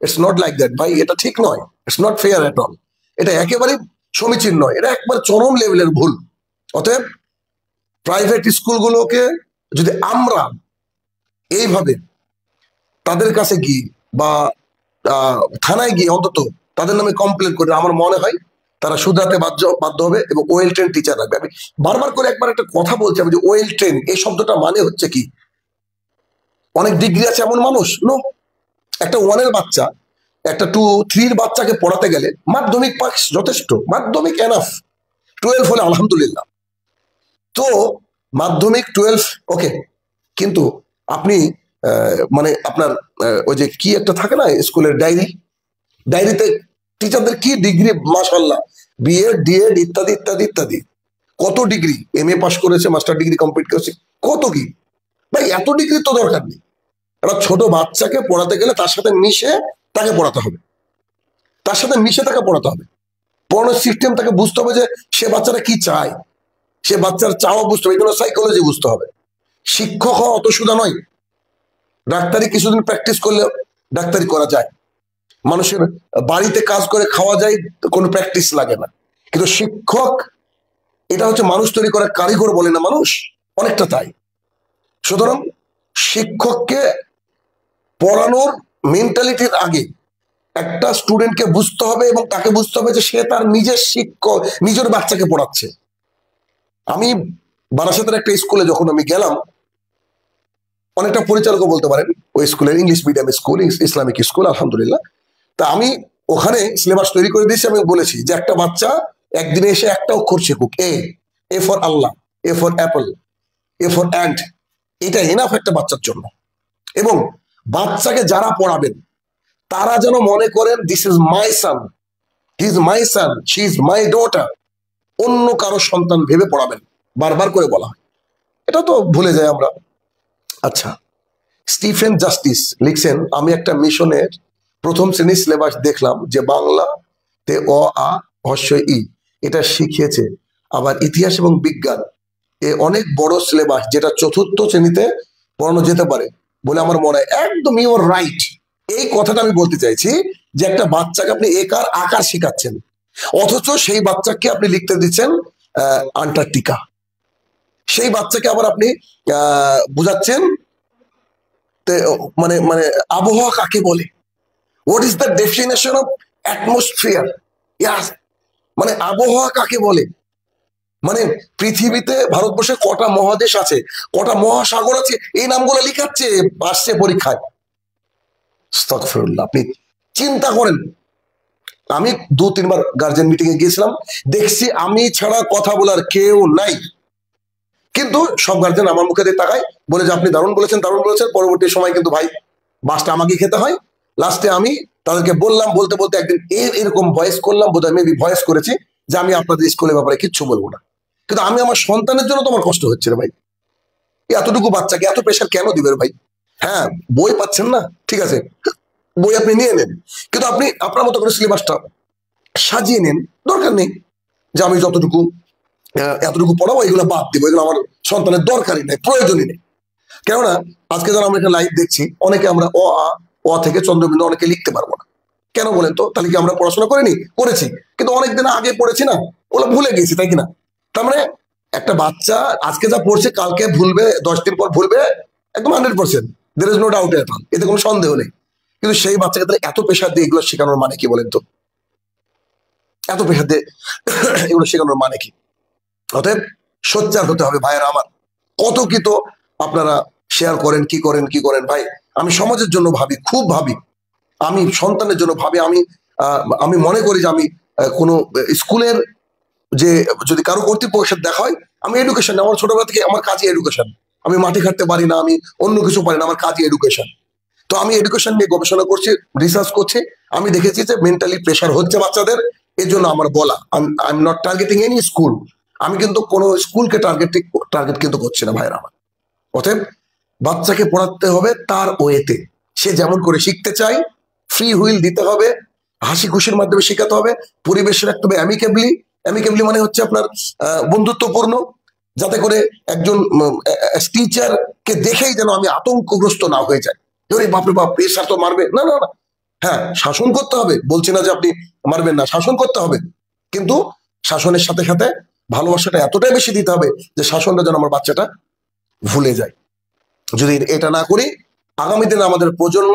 ইটস নট লাইক দ্যাট ভাই, এটা ঠিক নয়, it's not fair at all. এটা একেবারে সমীচীন নয়, এটা একবার চরম লেভেলের ভুল। অতএব প্রাইভেট স্কুলগুলোকে যদি আমরা এইভাবে তাদের কাছে গিয়ে বা থানায় গিয়ে অন্তত তাদের নামে কমপ্লেন করে, আমার মনে হয় তারা শুধরাতে বাধ্য হবে এবং ওয়েল ট্রেন টিচার রাখবে। আমি বারবার করে একবার একটা কথা বলছি, আমি যে ওয়েল ট্রেন এই শব্দটা মানে হচ্ছে কি, অনেক ডিগ্রি আছে এমন মানুষ নো। একটা 1-এর বাচ্চা একটা 2-3 বাচ্চাকে পড়াতে গেলে মাধ্যমিক পাস যথেষ্ট, মাধ্যমিক এনাফ, 12 হলে আলহামদুলিল্লাহ। তো মাধ্যমিক 12 ওকে, কিন্তু আপনি মানে আপনার ওই যে কি একটা থাকে না স্কুলের ডায়েরিতে টিচারদের কি ডিগ্রি, মাশাআল্লাহ, বিএড ডিএড ইত্যাদি ইত্যাদি ইত্যাদি, কত ডিগ্রি, MA পাস করেছে, মাস্টার ডিগ্রি কমপ্লিট করেছে, কত কি ভাই, এত ডিগ্রি তো দরকার নেই। একটা ছোট বাচ্চাকে পড়াতে গেলে তার সাথে মিশে তাকে পড়াতে হবে, তার সাথে মিশে তাকে পড়াতে হবে। পড়ানোর সিস্টেম তাকে বুঝতে হবে যে সে বাচ্চাটা কি চায়, সে বাচ্চার চাওয়া বুঝতে হবে, এগুলো সাইকোলজি বুঝতে হবে। শিক্ষক হওয়া অত সোজা নয়। ডাক্তারি কিছুদিন প্র্যাকটিস করলে ডাক্তারি করা যায়, মানুষের বাড়িতে কাজ করে খাওয়া যায়, কোনো প্র্যাকটিস লাগে না। কিন্তু শিক্ষক এটা হচ্ছে মানুষ তৈরি করার কারিগর, বলে না মানুষ, অনেকটা তাই। সুতরাং শিক্ষককে পড়ানোর মেন্টালিটির আগে একটা স্টুডেন্টকে বুঝতে হবে, এবং তাকে বুঝতে হবে যে সে তার নিজের শিক্ষক, নিজের বাচ্চাকে পড়াচ্ছে। আমি বারাসাতের একটা স্কুলে যখন আমি গেলাম, অনেকটা পরিচালকও বলতে পারেন ওই স্কুলের, English medium school, Islamic school, আলহামদুলিল্লাহ। তা আমি ওখানে সিলেবাস তৈরি করে দিয়েছি। আমি বলেছি যে একটা বাচ্চা একদিনে এসে একটা অক্ষর শিখুক, A for Allah, A for apple, A for and, এটা এনাফ একটা বাচ্চার জন্য। এবং বাচ্চাকে যারা পড়াবেন তারা যেন মনে করেন this is my son, he is my son, she is my daughter, অন্য কারো সন্তান ভেবে পড়াবেন, বারবার করে বলা হয়, এটা তো ভুলে যাই আমরা। আচ্ছা, স্টিফেন জাস্টিস লিখছেন, আমি একটা মিশনের প্রথম শ্রেণীর সিলেবাস দেখলাম যে বাংলাতে অ আ হস্যই ই এটা শিখিয়েছে, আবার ইতিহাস এবং বিজ্ঞান অনেক বড় সিলেবাস, যেটা 4র্থ শ্রেণীতে পড়ানো যেতে পারে বলে আমার মনে হয়। একদম ইউর রাইট। এই কথাটা আমি বলতে চাইছি যে একটা বাচ্চাকে আপনি একার আকার শিখাচ্ছেন, অথচ সেই বাচ্চাকে আপনি লিখতে দিচ্ছেন আন্টার্কটিকা। সেই বাচ্চাকে আবার আপনি বুঝাচ্ছেন মানে মানে আবহাওয়া কাকে বলে, what is the definition of atmosphere, yes, মানে আবহাওয়া কাকে বলে, মানে পৃথিবীতে ভারতবর্ষে কটা মহাদেশ আছে, কটা মহাসাগর আছে, এই নামগুলো লিখাচ্ছে, আসছে পরীক্ষায়। আস্তাগফিরুল্লাহ। আপনি চিন্তা করেন, আমি 2-3 বার গার্জেন মিটিং এ গিয়েছিলাম, দেখছি আমি ছাড়া কথা বলার কেউ নাই। কিন্তু সব গার্জেন আমার মুখে দিয়ে তাকায়, বলে যে আপনি দারুণ বলেছেন, দারুণ বলেছেন। পরবর্তী সময় কিন্তু ভাই বাসটা আমাকে খেতে হয়। লাস্টে আমি তাদেরকে বললাম, বলতে বলতে একদিন এরকম ভয়েস করলাম, বোধহয় মেবি ভয়েস করেছি, যে আমি আপনাদের স্কুলের ব্যাপারে কিচ্ছু বলবো না। কিন্তু আমি আমার সন্তানের জন্য তো আমার কষ্ট হচ্ছে রে ভাই। এতটুকু বাচ্চাকে এত প্রেশার কেন দিবেন ভাই? হ্যাঁ, বই পাচ্ছেন না, ঠিক আছে, বই আপনি নিয়ে নেন, কিন্তু আপনি আপনার মতো করে সিলেবাসটা সাজিয়ে নেন। দরকার নেই যে আমি যতটুকু এতটুকু পড়াবো, এগুলো বাদ দিব, এগুলো আমার সন্তানের দরকারই নেই, প্রয়োজনই নেই। কেননা আজকে যারা আমরা এখানে লাইভ দেখছি, অনেকে আমরা অ থেকে চন্দ্রবিন্দু অনেকে লিখতে পারবো না। কেন বলেন তো? তাহলে কি আমরা পড়াশোনা করিনি? করেছি, কিন্তু অনেকদিন আগে পড়েছি না, ওগুলো ভুলে গেছি, তাই কিনা? তার মানে একটা বাচ্চা আজকে যা পড়ছে কালকে ভুলবে, 10 দিন পর ভুলবে, একদম 100%, there is no doubt at all, এতে কোনো সন্দেহ নেই। কিন্তু সেই বাচ্চাকে তাহলে এত প্রেশার দিয়ে এগুলো শেখানোর মানে কি বলেন তো? এত প্রেশার দিয়ে এগুলো শেখানোর মানে কি? অতএব সোচ্চার হতে হবে ভাইয়েরা আমার। কত কি তো আপনারা শেয়ার করেন, কি করেন কি করেন ভাই। আমি সমাজের জন্য ভাবি, খুব ভাবি, আমি সন্তানের জন্য ভাবি। আমি মনে করি যে আমি কোনো স্কুলের যে যদি কারো কর্তৃপক্ষের সাথে দেখা হয়, আমি এডুকেশন, আমার ছোটবেলা থেকে আমার কাজই এডুকেশন। আমি মাটি খাটতে পারি না, আমি অন্য কিছু পারি না, আমার কাজই এডুকেশন। তো আমি এডুকেশন নিয়ে গবেষণা করছি, রিসার্চ করছি। আমি দেখেছি যে মেন্টালি প্রেশার হচ্ছে বাচ্চাদের। এর জন্য আমার বলা, I am not targeting any school. আমি কিন্তু কোনো স্কুলকে টার্গেট কিন্তু করছি না ভাইরা আমার। অতএব বাচ্চাকে পড়াতে হবে তার ওয়েতে, সে যেমন করে শিখতে চায়, ফ্রি হুইল দিতে হবে, হাসি খুশির মাধ্যমে শেখাতে হবে, পরিবেশ রাখতে হবে অ্যামিকেবলি। অ্যামিকেবলি মানে হচ্ছে আপনার বন্ধুত্বপূর্ণ, যাতে করে একজন টিচার কে দেখেই যেন আমি আতঙ্কগ্রস্ত না হয়ে যাই, ধরে বাপরে বাপ স্যার তো মারবে, না না না। হ্যাঁ, শাসন করতে হবে, বলছি না যে আপনি মারবেন না, শাসন করতে হবে, কিন্তু শাসনের সাথে সাথে ভালোবাসাটা এতটাই বেশি দিতে হবে যে শাসনটা যেন আমার বাচ্চাটা ভুলে যায়। যদি এটা না করি, আগামী দিনে আমাদের প্রজন্ম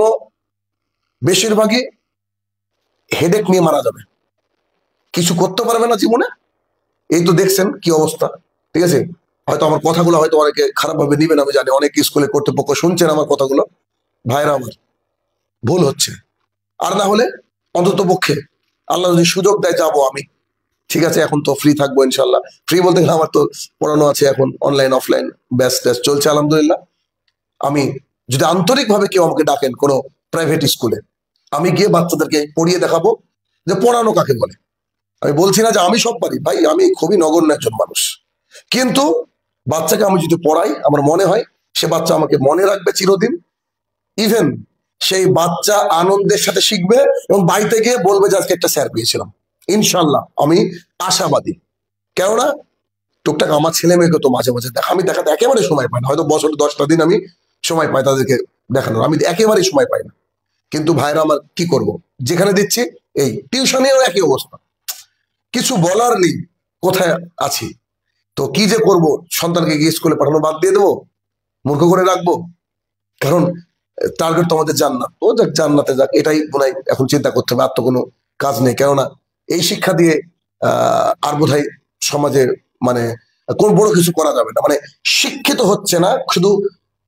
বেশিরভাগই হেডেক নিয়ে মারা যাবে, কিছু করতে পারবে না জীবনে। এই তো দেখছেন কি অবস্থা, ঠিক আছে? হয়তো আমার কথাগুলো হয়তো অনেকে খারাপ ভাবে নিবেন, আমি জানি অনেক স্কুলের কর্তৃপক্ষ শুনছেন আমার কথাগুলো। ভাইরা আমার, ভুল হচ্ছে। আর না হলে অন্তত পক্ষে আল্লাহ যদি সুযোগ দেয় যাবো আমি, ঠিক আছে? এখন তো ফ্রি থাকবো ইনশাল্লাহ। ফ্রি বলতে গেলে আমার তো পড়ানো আছে এখন অনলাইন অফলাইন, ব্যাস ট্যাস চলছে আলহামদুলিল্লাহ। আমি যদি আন্তরিকভাবে কেউ আমাকে ডাকেন কোনো প্রাইভেট স্কুলে, আমি গিয়ে বাচ্চাদেরকে পড়িয়ে দেখাবো যে পড়ানো কাকে বলে। আমি বলছি না যে আমি সব পারি ভাই, আমি খুবই নগণ্য একজন মানুষ, কিন্তু বাচ্চাকে আমি যদি পড়াই, আমার মনে হয় সে বাচ্চা আমাকে মনে রাখবে চিরদিন। ইভেন সেই বাচ্চা আনন্দের সাথে শিখবে এবং বাড়িতে গিয়ে বলবে যে আজকে একটা স্যার পেয়েছিলাম। ইনশাল্লাহ আমি আশাবাদী। কেননা টুকটাক আমার ছেলে মেয়েকে তো মাঝে মাঝে আমি দেখাতে একেবারে সময় পাই না, হয়তো বছরে 10টা দিন আমি সময় পাই তাদেরকে দেখানোর, আমি একেবারেই সময় পাই না। কিন্তু ভাইরা আমার, কি করব, যেখানে দিচ্ছি, এই টিউশনেও একই অবস্থা, কিছু বলার নেই, কোথায় আছি। তো কি যে করব, সন্তানকে গিয়ে স্কুলে পাঠানো বাদ দিয়ে দেবো, মূর্খ করে রাখবো? কারণ টার্গেট তো আমাদের জান্নাত, ও যাক জান্নাতে যাক, এটাই মনে হয় এখন চিন্তা করতে হবে, আর তো কোনো কাজ নেই। কেননা এই শিক্ষা দিয়ে আর বোধহয় সমাজে মানে কোন বড় কিছু করা যাবে না। মানে শিক্ষিত হচ্ছে না, শুধু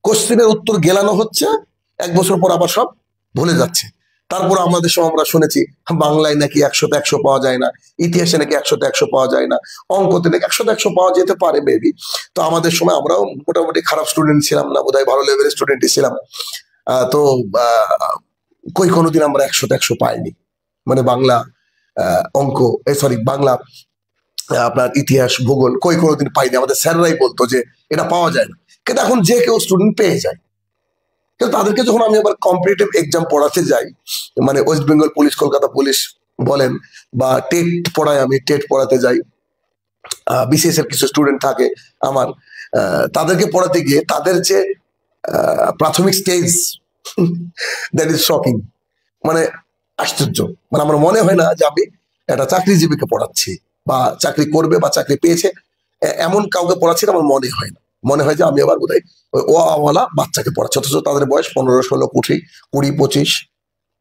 কোশ্চেনের উত্তর গেলানো হচ্ছে, 1 বছর পর আবার সব ভুলে যাচ্ছে। তারপর আমাদের সময় আমরা শুনেছি বাংলায় নাকি 100তে 100 পাওয়া যায় না, ইতিহাসে নাকি 100তে 100 পাওয়া যায় না, অঙ্কতে নাকি 100তে 100 পাওয়া যেতে পারে মেবি। তো আমাদের সময় আমরাও মোটামুটি খারাপ স্টুডেন্ট ছিলাম না, বোধহয় ভালো লেভেলের স্টুডেন্টই ছিলাম। তো কই কোনোদিন আমরা 100তে 100 পাইনি, মানে বাংলা অঙ্ক, সরি বাংলা আপনার ইতিহাস ভূগোল কই কোনোদিন পাইনি। আমাদের স্যাররাই বলতো যে এটা পাওয়া যায় না, কিন্তু এখন যে কেউ স্টুডেন্ট পেয়ে যায়। কিন্তু তাদেরকে যখন আমি আবার কম্পিটিটিভ এক্সাম পড়াতে যাই, মানে West Bengal police, Kolkata police বলেন, বা টেট পড়ায়, আমি টেট পড়াতে যাই, বিসিএস এর কিছু স্টুডেন্ট থাকে আমার, তাদেরকে পড়াতে গিয়ে তাদের যে প্রাথমিক স্টেজ, দ্যাট ইজ শকিং, মানে আশ্চর্য। মানে আমার মনে হয় না যে আমি একটা চাকরিজীবীকে পড়াচ্ছি বা চাকরি করবে বা চাকরি পেয়েছে এমন কাউকে পড়াচ্ছি, আমার মনে হয় না। মনে হয় যে আমি আবার বোধহয় ওই ওয়ালা বাচ্চাকে পড়াচ্ছি, অথচ তাদের বয়স 15, 16, 20, 25,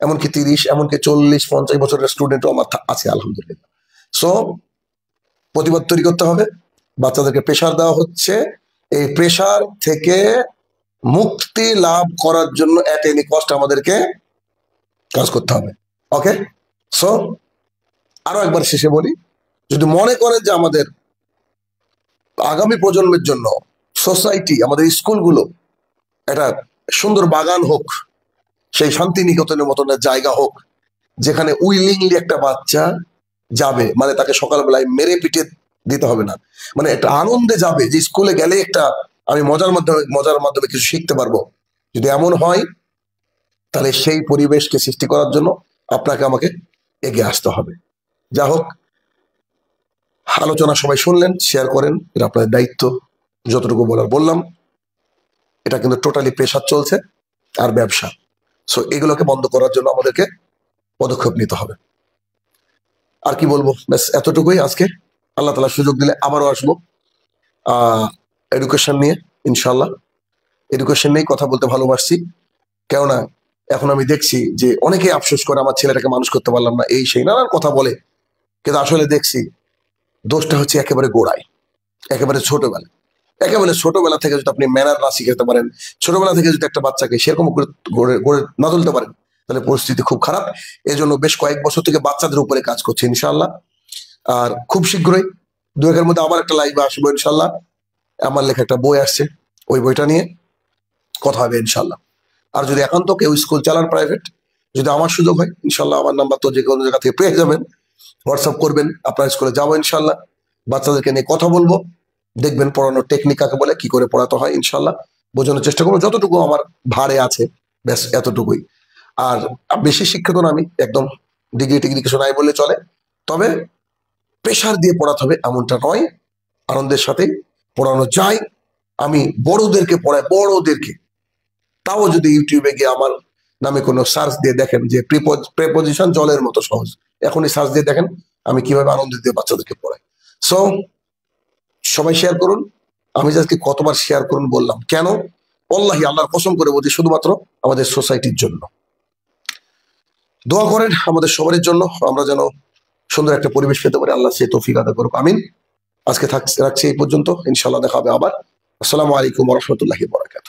এমনকি 30, এমনকি 40, 50 বছরের স্টুডেন্টও আমার আছে আলহামদুলিল্লাহ। সো প্রতিবাদ তৈরি করতে হবে। বাচ্চাদেরকে প্রেশার দেওয়া হচ্ছে, এই প্রেশার থেকে মুক্তি লাভ করার জন্য এট এনি কস্ট আমাদেরকে কাজ করতে হবে। ওকে, সো আরো একবার শেষে বলি, যদি মনে করেন যে আমাদের আগামী প্রজন্মের জন্য সোসাইটি, আমাদের স্কুলগুলো একটা সুন্দর বাগান হোক, সেই শান্তিনিকেতনের মতন জায়গা হোক, যেখানে উইলিংলি একটা বাচ্চা যাবে, মানে তাকে সকালবেলায় মেরে পিটে দিতে হবে না, মানে একটা আনন্দে যাবে যে স্কুলে গেলে একটা আমি মজার মাধ্যমে কিছু শিখতে পারবো। যদি এমন হয় তাহলে সেই পরিবেশকে সৃষ্টি করার জন্য আপনাকে আমাকে এগিয়ে আসতে হবে। যা হোক, আলোচনা সবাই শুনলেন, শেয়ার করেন, এটা আপনাদের দায়িত্ব। যতটুকু বলার বললাম। এটা কিন্তু টোটালি পেশার চলছে আর ব্যবসা, সো এগুলোকে বন্ধ করার জন্য আমাদেরকে পদক্ষেপ নিতে হবে। আর কি বলবো, ব্যাস এতটুকুই আজকে। আল্লাহ তাআলা সুযোগ দিলে আবারও আসবো এডুকেশন নিয়ে, ইনশাল্লাহ। এডুকেশন নিয়েই কথা বলতে ভালোবাসছি, কেননা এখন আমি দেখছি যে অনেকেই আফসোস করে আমার ছেলেটাকে মানুষ করতে পারলাম না, এই সেই নানান কথা বলে, কিন্তু আসলে দেখছি দোষটা হচ্ছে একেবারে গোড়ায়, একেবারে ছোটবেলা থেকে যদি আপনি ম্যানার না শিখাতে পারেন, ছোটবেলা থেকে যদি একটা বাচ্চাকে সেরকম গড়ে না তুলতে পারেন, তাহলে পরিস্থিতি খুব খারাপ। এজন্য বেশ কয়েক বছর থেকে বাচ্চাদের উপরে কাজ করছে ইনশাল্লাহ। আর খুব শীঘ্রই 2-1 মধ্যে আবার একটা লাইভে আসবো ইনশাল্লাহ। আমার লেখা একটা বই আসছে, ওই বইটা নিয়ে কথা হবে ইনশাল্লাহ। আর যদি একান্ত কেউ স্কুল চালান প্রাইভেট, যদি আমার সুযোগ হয় ইনশাল্লাহ, আমার নাম্বার তো যে কোনো জায়গা থেকে পেয়ে যাবেন, হোয়াটসঅ্যাপ করবেন, আপনার স্কুলে যাবো ইনশাল্লাহ, বাচ্চাদেরকে নিয়ে কথা বলবো, দেখবেন পড়ানোর টেকনিক কাকে বলে, কি করে পড়াতে হয় ইনশাল্লাহ বোঝানোর চেষ্টা করবো যতটুকু আমার ভারে আছে, ব্যাস এতটুকুই। আর বেশি শিক্ষিত না আমি, একদম ডিগ্রি কিছু নাই বললে চলে, তবে প্রেশার দিয়ে পড়াতে হবে এমনটা নয়, আনন্দের সাথে পড়ানো যায়। আমি বড়দেরকে পড়াই, বড়দেরকে, তাও যদি ইউটিউবে গিয়ে আমার নামে কোনো সার্চ দিয়ে দেখেন যে প্রেপোজিশন জলের মতো সহজ, এখনই সার্চ দিয়ে দেখেন আমি কিভাবে আনন্দ দিয়ে বাচ্চাদেরকে পড়াই। সো সবাই শেয়ার করুন। আমি যে আজকে কতবার শেয়ার করুন বললাম, কেন? আল্লাহি, আল্লাহর কসম করে বলছি, শুধুমাত্র আমাদের সোসাইটির জন্য। দোয়া করেন আমাদের সবার জন্য, আমরা যেন সুন্দর একটা পরিবেশ পেতে পারি। আল্লাহ সে তৌফিক আদা করুক, আমিন। আজকে রাখছি এই পর্যন্ত, ইনশাল্লাহ দেখা হবে আবার। আসসালামু আলাইকুম ওয়া রাহমাতুল্লাহি ওয়া বারাকাতুহু।